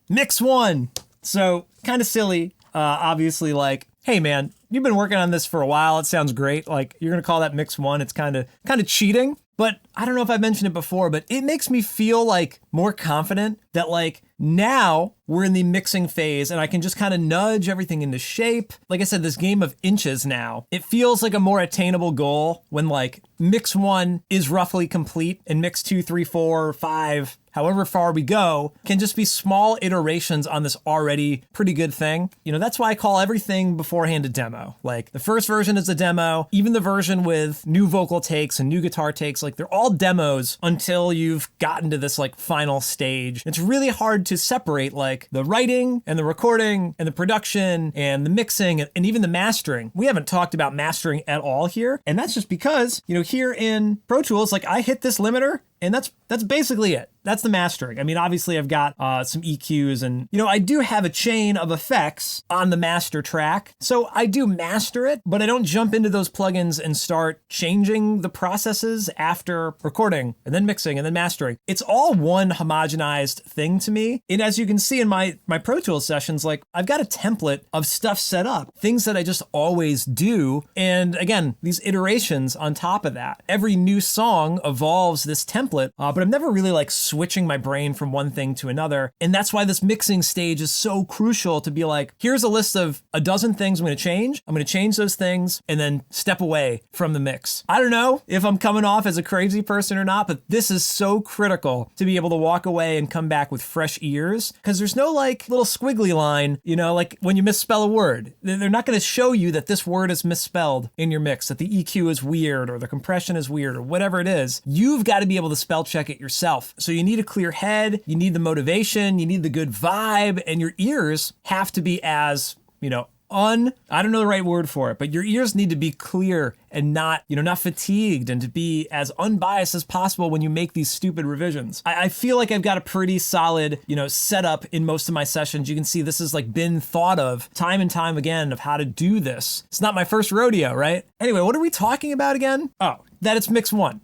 mix one. So kind of silly, obviously like, hey man, you've been working on this for a while. It sounds great. Like you're gonna call that mix one. It's kind of cheating. But I don't know if I mentioned it before, but it makes me feel like more confident that like now we're in the mixing phase and I can just kind of nudge everything into shape. Like I said, this game of inches now, it feels like a more attainable goal when like mix one is roughly complete and mix 2, 3, 4, 5, however far we go, can just be small iterations on this already pretty good thing. That's why I call everything beforehand a demo. Like the first version is a demo, even the version with new vocal takes and new guitar takes, like they're all demos until you've gotten to this like final stage. It's really hard to separate like the writing and the recording and the production and the mixing and even the mastering. We haven't talked about mastering at all here. And that's just because, here in Pro Tools, like I hit this limiter and that's basically it. That's the mastering. I mean, obviously I've got some EQs and, I do have a chain of effects on the master track. So I do master it, but I don't jump into those plugins and start changing the processes after recording and then mixing and then mastering. It's all one homogenized thing to me. And as you can see in my Pro Tools sessions, like I've got a template of stuff set up, things that I just always do. And again, these iterations on top of that. Every new song evolves this template, but I'm never really like switching my brain from one thing to another. And that's why this mixing stage is so crucial to be like, here's a list of a dozen things I'm going to change. I'm going to change those things and then step away from the mix. I don't know if I'm coming off as a crazy person or not, but this is so critical to be able to walk away and come back with fresh ears because there's no like little squiggly line, like when you misspell a word. They're not going to show you that this word is misspelled in your mix, that the EQ is weird or the compression is weird or whatever it is. You've got to be able to spell check it yourself. So you need a clear head, you need the motivation, you need the good vibe, and your ears have to be as, I don't know the right word for it, but your ears need to be clear and not fatigued and to be as unbiased as possible when you make these stupid revisions. I feel like I've got a pretty solid, setup in most of my sessions. You can see this has like been thought of time and time again of how to do this. It's not my first rodeo, right? Anyway, what are we talking about again? Oh, that it's mix one.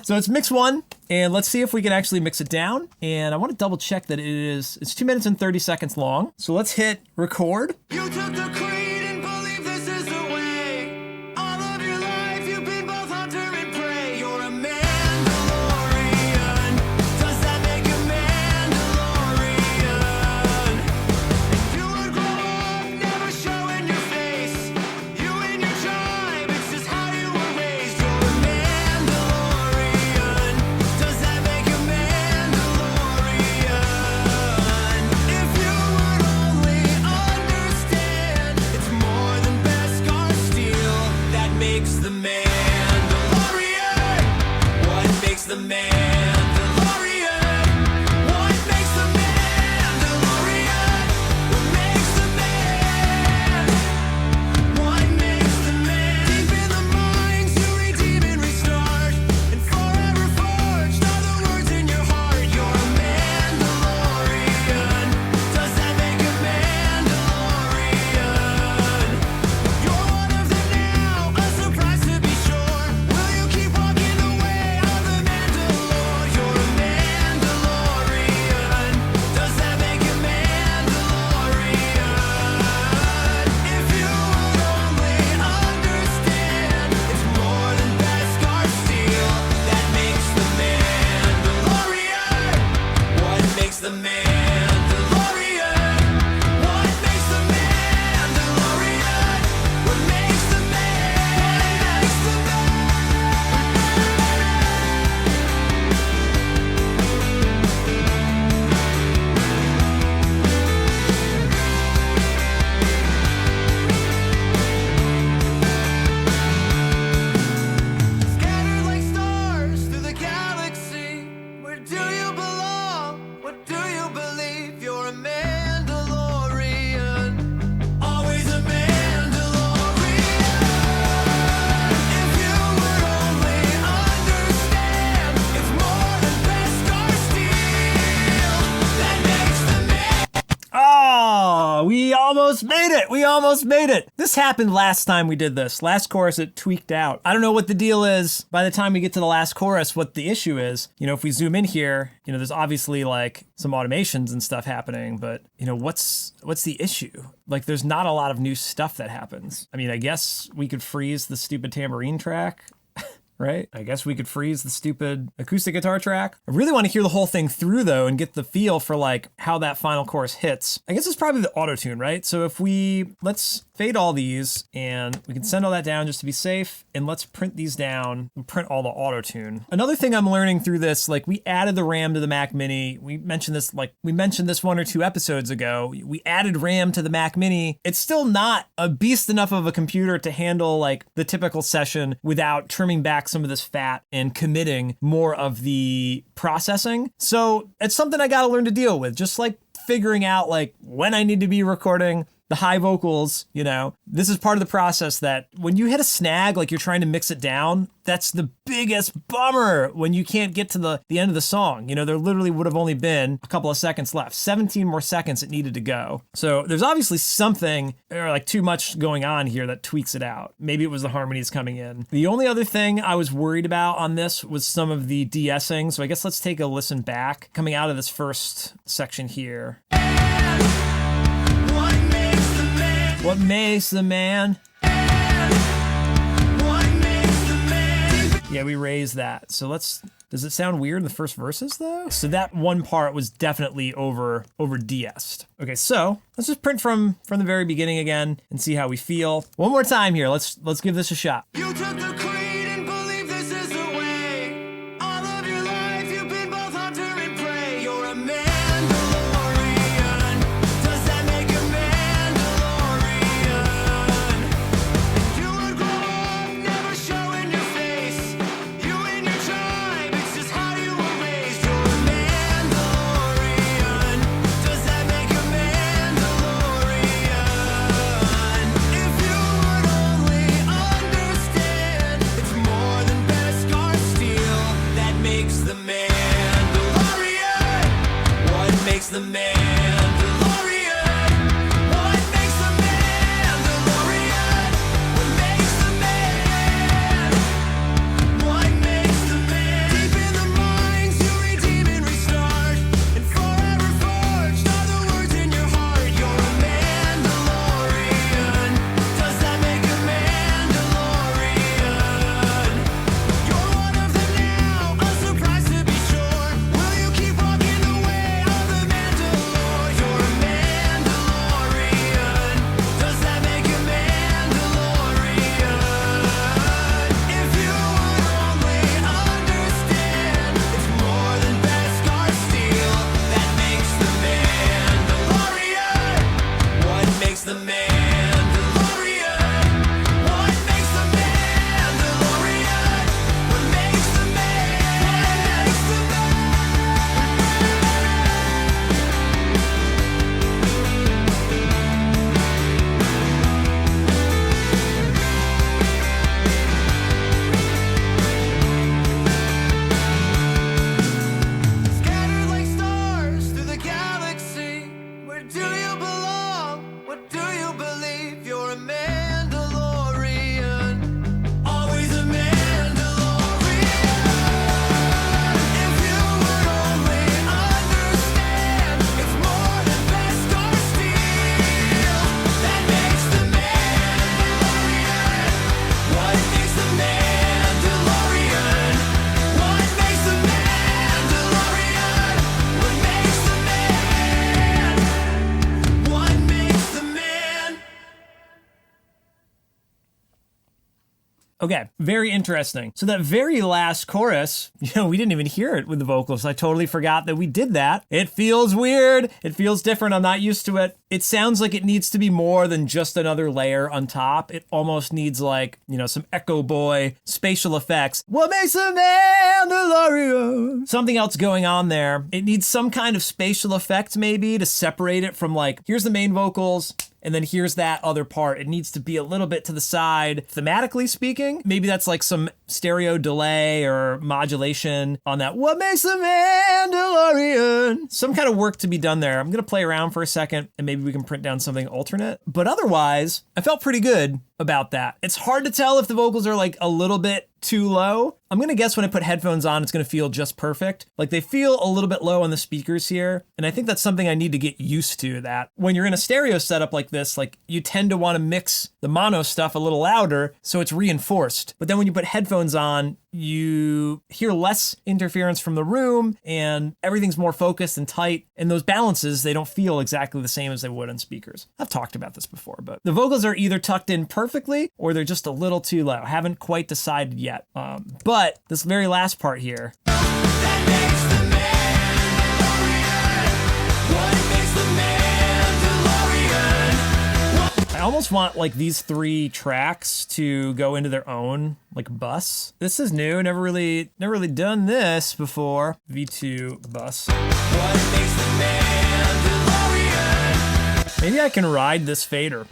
So it's mix one, and let's see if we can actually mix it down. And I want to double check that it's 2 minutes and 30 seconds long. So let's hit record. You took the creed and believe this is the way. All of your life you've been both hunter and prey. You're a Mandalorian. Does that make you Mandalorian? You would grow up never showing your face. You and your tribe, it's just how you were raised. You're a Mandalorian. Does that make you Mandalorian? If you would only understand we almost made it. We almost made it. This happened last time we did this. Last chorus, it tweaked out. I don't know what the deal is by the time we get to the last chorus, what the issue is. You know, if we zoom in here, you know, there's obviously like some automations and stuff happening, but you know, what's the issue? Like, there's not a lot of new stuff that happens. I mean, I guess we could freeze the stupid tambourine track. Right? I guess we could freeze the stupid acoustic guitar track. I really want to hear the whole thing through though and get the feel for like how that final chorus hits. I guess it's probably the auto-tune, right? So if let's fade all these and we can send all that down just to be safe, and let's print these down and print all the auto-tune. Another thing I'm learning through this, like we added the RAM to the Mac Mini. We mentioned this 1 or 2 episodes ago. We added RAM to the Mac Mini. It's still not a beast enough of a computer to handle like the typical session without trimming back some of this fat and committing more of the processing. So it's something I got to learn to deal with, just like figuring out like when I need to be recording the high vocals. You know, this is part of the process that when you hit a snag, like you're trying to mix it down, that's the biggest bummer when you can't get to the end of the song. You know, there literally would have only been a couple of seconds left, 17 more seconds it needed to go. So there's obviously something or like too much going on here that tweaks it out. Maybe it was the harmonies coming in. The only other thing I was worried about on this was some of the de-essing. So I guess let's take a listen back coming out of this first section here. What makes the man? Yeah, we raised that. So does it sound weird in the first verses though? So that one part was definitely over de-essed. Okay, so let's just print from the very beginning again and see how we feel. One more time here. Let's give this a shot. You took the creed and believe this is the way. All of your life you've been both hunter and prey. You're a Mandalorian. Does that make a Mandalorian? You would grow up never showing your face. You and your tribe, it's just how you were raised. You're a Mandalorian. Does that make a Mandalorian? If you would only understand, it's more than Beskar steel that makes the Mandalorian. What makes the Mandalorian? What makes the Mandalorian? What makes the man? What makes the man? Deep in the mines, you redeem and restart, and forever forged are the words in your heart. You're a Mandalorian. Does that make a Mandalorian? You're one of them now, a surprise to be sure. Will you keep walking the way of the Mandalore? You're a Mandalorian. Does that make a Mandalorian? If you would only understand, it's more than Beskar steel that makes the Mandalorian. What makes the Mandalorian? What makes the Mandalorian? What makes the man? What makes the Scattered like stars through the galaxy. Where do you belong? What do you believe? You're a Mandalorian. Always a Mandalorian. If you would only understand, it's more than Beskar steel that makes the Mandalorian. What makes the Mandalorian? What makes the Mandalorian? What makes the man? What makes the man? Okay, very interesting. So that very last chorus, you know, we didn't even hear it with the vocals. I totally forgot that we did that. It feels weird. It feels different. I'm not used to it. It sounds like it needs to be more than just another layer on top. It almost needs like, you know, some Echo Boy spatial effects. What makes a Mandalorian? Something else going on there. It needs some kind of spatial effect maybe to separate it from like, here's the main vocals, and then here's that other part. It needs to be a little bit to the side, thematically speaking. Maybe that's like some stereo delay or modulation on that "What Makes the Mandalorian." Some kind of work to be done there. I'm gonna play around for a second and maybe we can print down something alternate. But otherwise, I felt pretty good about that. It's hard to tell if the vocals are like a little bit too low. I'm gonna guess when I put headphones on, it's gonna feel just perfect. Like they feel a little bit low on the speakers here. And I think that's something I need to get used to, that when you're in a stereo setup like this, like you tend to want to mix the mono stuff a little louder so it's reinforced. But then when you put headphones on, you hear less interference from the room and everything's more focused and tight. And those balances, they don't feel exactly the same as they would on speakers. I've talked about this before, but the vocals are either tucked in perfectly or they're just a little too low. I haven't quite decided yet. But this very last part here, That makes the Mandalorian. What makes the Mandalorian? I almost want like these 3 tracks to go into their own like bus. This is new, never really done this before. V2 bus. What makes the Mandalorian? Maybe I can ride this fader.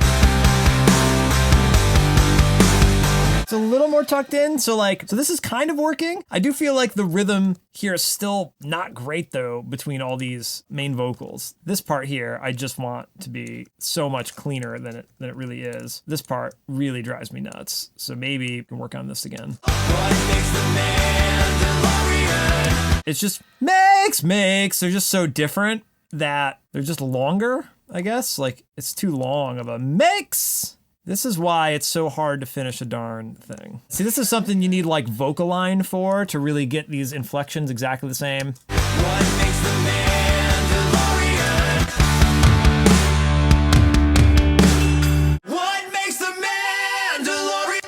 It's a little more tucked in, so this is kind of working. I do feel like the rhythm here is still not great though between all these main vocals. This part here, I just want to be so much cleaner than it really is. This part really drives me nuts. So maybe we can work on this again. What makes the Mandalorian? It's just makes. They're just so different that they're just longer, I guess. Like it's too long of a makes. This is why it's so hard to finish a darn thing. See, this is something you need like vocal line for to really get these inflections exactly the same. What makes the Mandalorian? What makes the Mandalorian?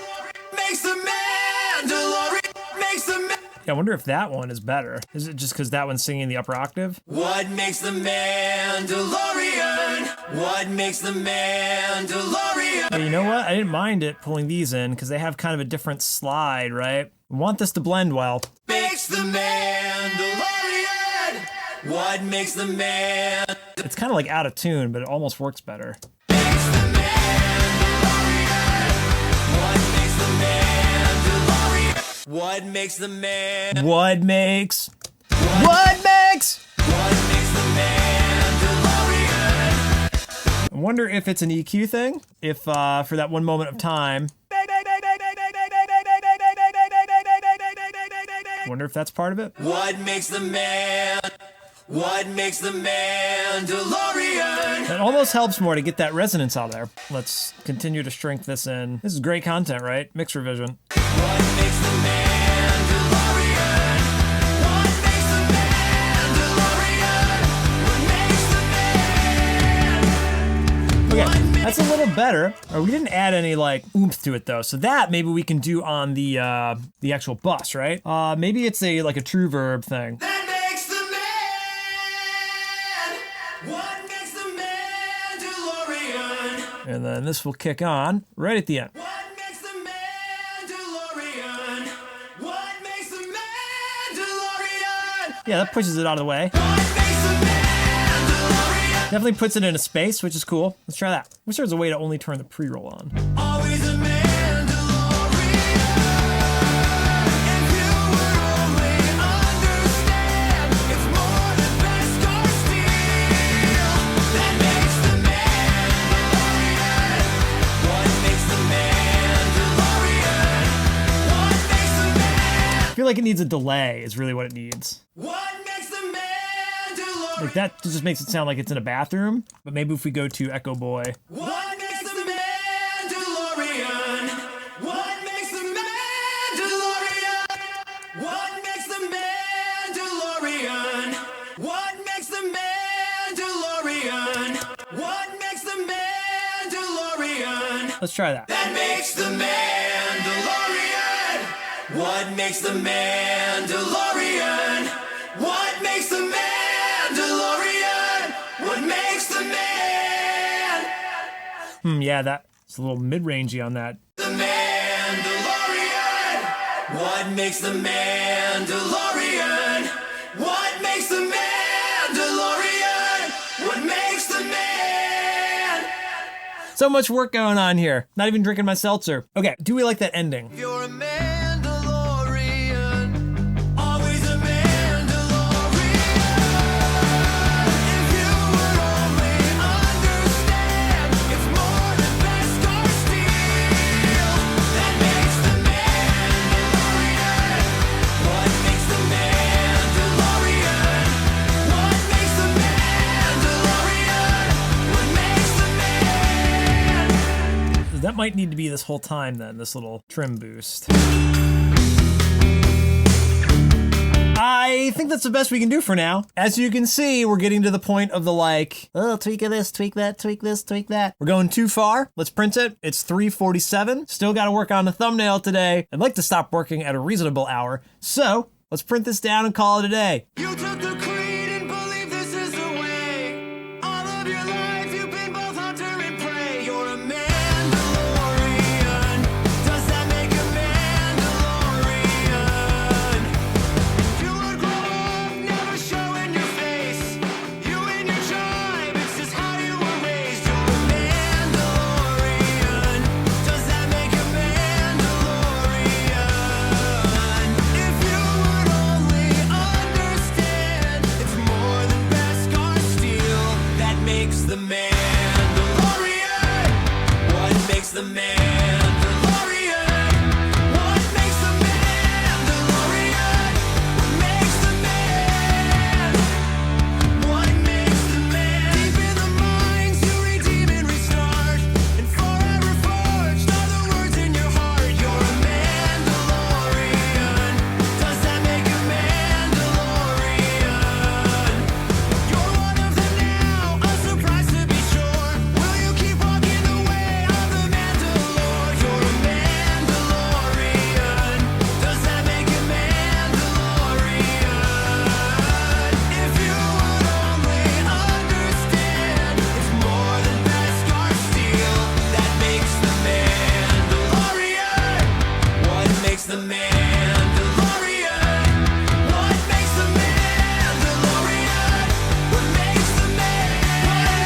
Makes the Mandalorian? Makes the Yeah, I wonder if that one is better. Is it just because that one's singing the upper octave? What makes the Mandalorian? What makes the Mandalorian? But you know what? I didn't mind it pulling these in because they have kind of a different slide, right? I want this to blend well. Makes the Mandalorian? What makes the man? It's kind of like out of tune, but it almost works better. Makes the Mandalorian? What makes the Mandalorian? What makes the man? What makes? What makes the Mandalorian? I wonder if it's an EQ thing. If for that one moment of time. I wonder if that's part of it. What makes the man? What makes the Mandalorian? That almost helps more to get that resonance out there. Let's continue to shrink this in. This is great content, right? Mix revision. What makes the Mandalorian? What makes the Mandalorian? What makes the man? Okay, that's a little better. Or we didn't add any like oomph to it though. So that maybe we can do on the actual bus, right? Maybe it's like a true verb thing. That makes the man. What makes the Mandalorian? And then this will kick on right at the end. What makes the Mandalorian? What makes the Mandalorian? Yeah, that pushes it out of the way. What makes the Mandalorian? Definitely puts it in a space, which is cool. Let's try that. Wish there was a way to only turn the pre-roll on. Always a Mandalorian. If you would only understand, it's more than Beskar steel that makes the Mandalorian. What makes the Mandalorian? What makes the I feel like it needs a delay is really what it needs. What makes the Mandalorian? Like that just makes it sound like it's in a bathroom. But maybe if we go to Echo Boy. What makes the Mandalorian? What makes the Mandalorian? What makes the Mandalorian? What makes the Mandalorian? What makes the Mandalorian? Let's try that. That makes the Mandalorian. What makes the Mandalorian? What makes the Mandalorian? What makes the man? Yeah, that's a little mid-rangey on that. The Mandalorian. What makes the Mandalorian? What makes the Mandalorian? What makes the man? So much work going on here. Not even drinking my seltzer. Okay, do we like that ending? You're a Mandalorian, always a Mandalorian. If you would only understand, it's more than Beskar steel that makes the Mandalorian. What makes the Mandalorian? What makes the Mandalorian? What makes the man? That might need to be this whole time then, this little trim boost. I think that's the best we can do for now. As you can see, we're getting to the point of the like, oh, tweak of this, tweak that, tweak this, tweak that. We're going too far. Let's print it. It's 3:47. Still got to work on the thumbnail today. I'd like to stop working at a reasonable hour. So let's print this down and call it a day. You took the creed and believe this is the way. All of your life you've been both hunter and prey. You're a Mandalorian. Does that make a Mandalorian? You would grow up never showing your face. You and your tribe, it's just how you were raised. You're a Mandalorian. Does that make a Mandalorian? If you would only understand, it's more than Beskar steel that makes the Mandalorian. What makes the Mandalorian? What makes the Mandalorian? What makes the man? What makes the man? Deep in the minds you redeem and restart, and forever forged are the words in your heart. You're a Mandalorian. Does that make a Mandalorian? You're one of them now, a surprise to be sure. Will you keep walking the way of the Mandalore? You're a Mandalorian. Does that make a Mandalorian? If you would only understand, it's more than Beskar steel that makes the Mandalorian. What makes the Mandalorian? What makes the Mandalorian? What makes the man? What makes the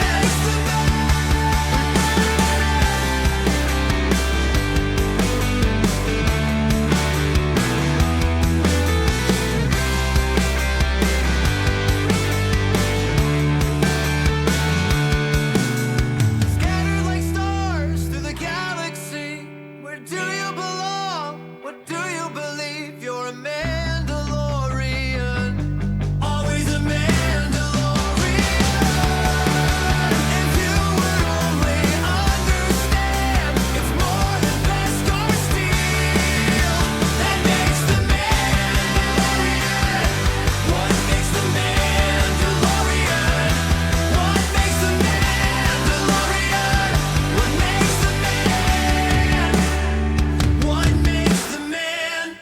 Scattered like stars through the galaxy. Where do you belong? What do you believe? You're a Mandalorian. Always a Mandalorian. If you would only understand, it's more than Beskar steel that makes the Mandalorian. What makes the Mandalorian? What makes the Mandalorian? What makes the man? What makes the man?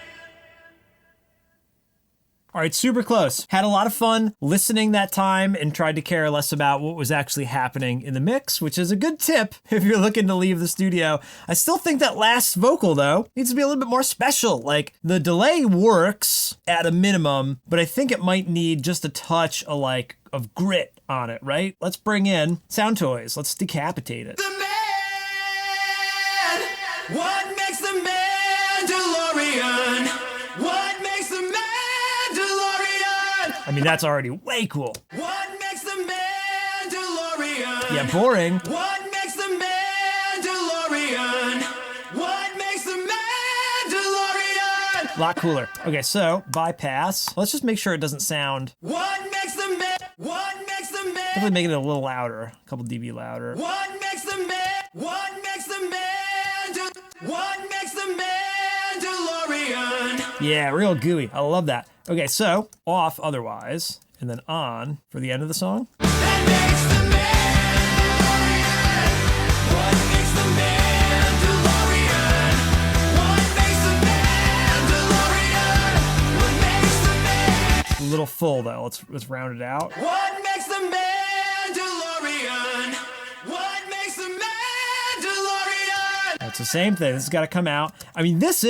All right, super close. Had a lot of fun listening that time and tried to care less about what was actually happening in the mix, which is a good tip if you're looking to leave the studio. I still think that last vocal, though, needs to be a little bit more special. Like, the delay works at a minimum, but I think it might need just a touch of grit on it, right? Let's bring in Sound Toys. Let's decapitate it. The man. What makes the Mandalorian? What makes the Mandalorian? I mean, that's already way cool. What makes the Mandalorian? Yeah, boring. What makes the Mandalorian? What makes the Mandalorian? A lot cooler. Okay, so bypass. Let's just make sure it doesn't sound. What makes the man? What makes the man? Definitely making it a little louder, a couple dB louder. What makes the man? What makes the Mandal? What makes the Mandalorian? Yeah, real gooey. I love that. Okay, so off otherwise, and then on for the end of the song. That makes the Mandalorian. What makes the Mandalorian? What makes the Mandalorian? What makes the man? A little full though. Let's round it out. What makes the Mandalorian? What makes the Mandalorian? It's the same thing. This has got to come out. I mean, this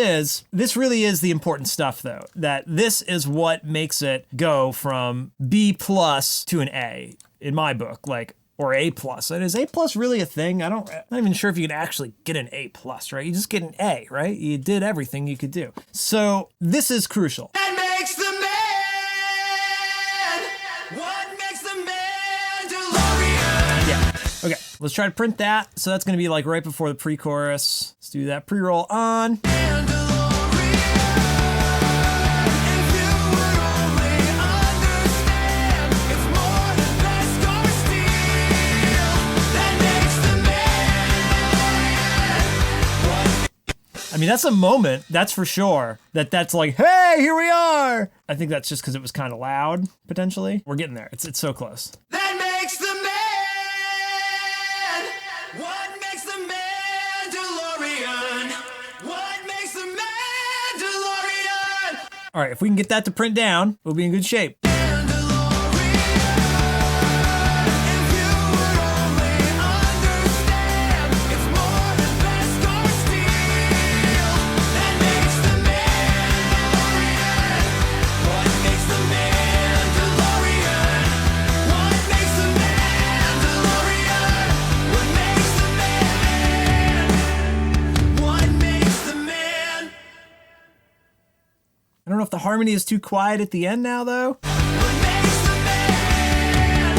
really is the important stuff though. That this is what makes it go from B+ to an A in my book. Like, or A+. And is A+ really a thing? I'm not even sure if you can actually get an A+, right? You just get an A, right? You did everything you could do. So this is crucial. That makes the man. What makes the man DeLorean? Yeah. Okay, let's try to print that. So that's gonna be like right before the pre-chorus. Let's do that pre-roll on. And DeLorean, if you would only understand, it's more than best or steel. That makes the man. I mean, that's a moment, that's for sure, that's like, hey, here we are. I think that's just because it was kind of loud, potentially. We're getting there. It's so close. That makes the man. What makes the man DeLorean? What makes the man DeLorean? All right, if we can get that to print down, we'll be in good shape. And DeLorean, if you would only understand, it's more than best or steel. That makes the man DeLorean. What makes the man DeLorean? What makes the man DeLorean? What makes the man? What makes the man? I don't know if the harmony is too quiet at the end now, though. What makes the man?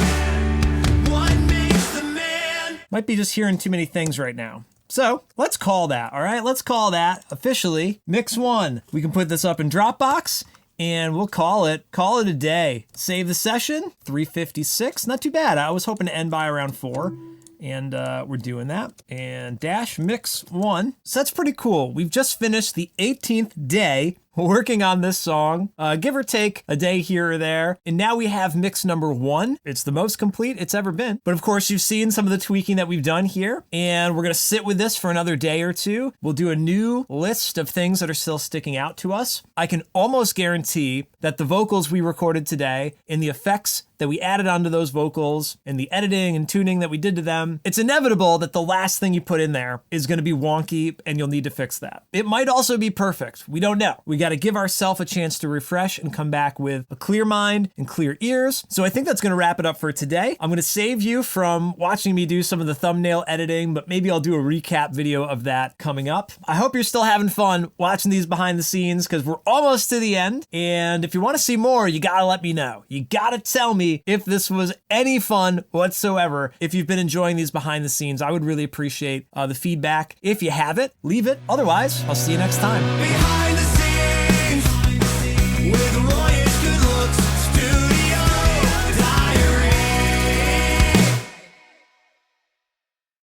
What makes the man? Might be just hearing too many things right now. So let's call that, all right? Let's call that officially mix 1. We can put this up in Dropbox and we'll call it a day. Save the session, 3:56, not too bad. I was hoping to end by around 4. And we're doing that. And dash mix 1. So that's pretty cool. We've just finished the 18th day working on this song, give or take a day here or there. And now we have mix number 1. It's the most complete it's ever been. But of course, you've seen some of the tweaking that we've done here. And we're gonna sit with this for another day or two. We'll do a new list of things that are still sticking out to us. I can almost guarantee that the vocals we recorded today and the effects that we added onto those vocals and the editing and tuning that we did to them, it's inevitable that the last thing you put in there is gonna be wonky and you'll need to fix that. It might also be perfect. We don't know. We gotta give ourselves a chance to refresh and come back with a clear mind and clear ears. So I think that's gonna wrap it up for today. I'm gonna save you from watching me do some of the thumbnail editing, but maybe I'll do a recap video of that coming up. I hope you're still having fun watching these behind the scenes because we're almost to the end. And if you wanna see more, you gotta let me know. You gotta tell me if this was any fun whatsoever. If you've been enjoying these behind the scenes, I would really appreciate the feedback. If you have it, leave it. Otherwise, I'll see you next time. Behind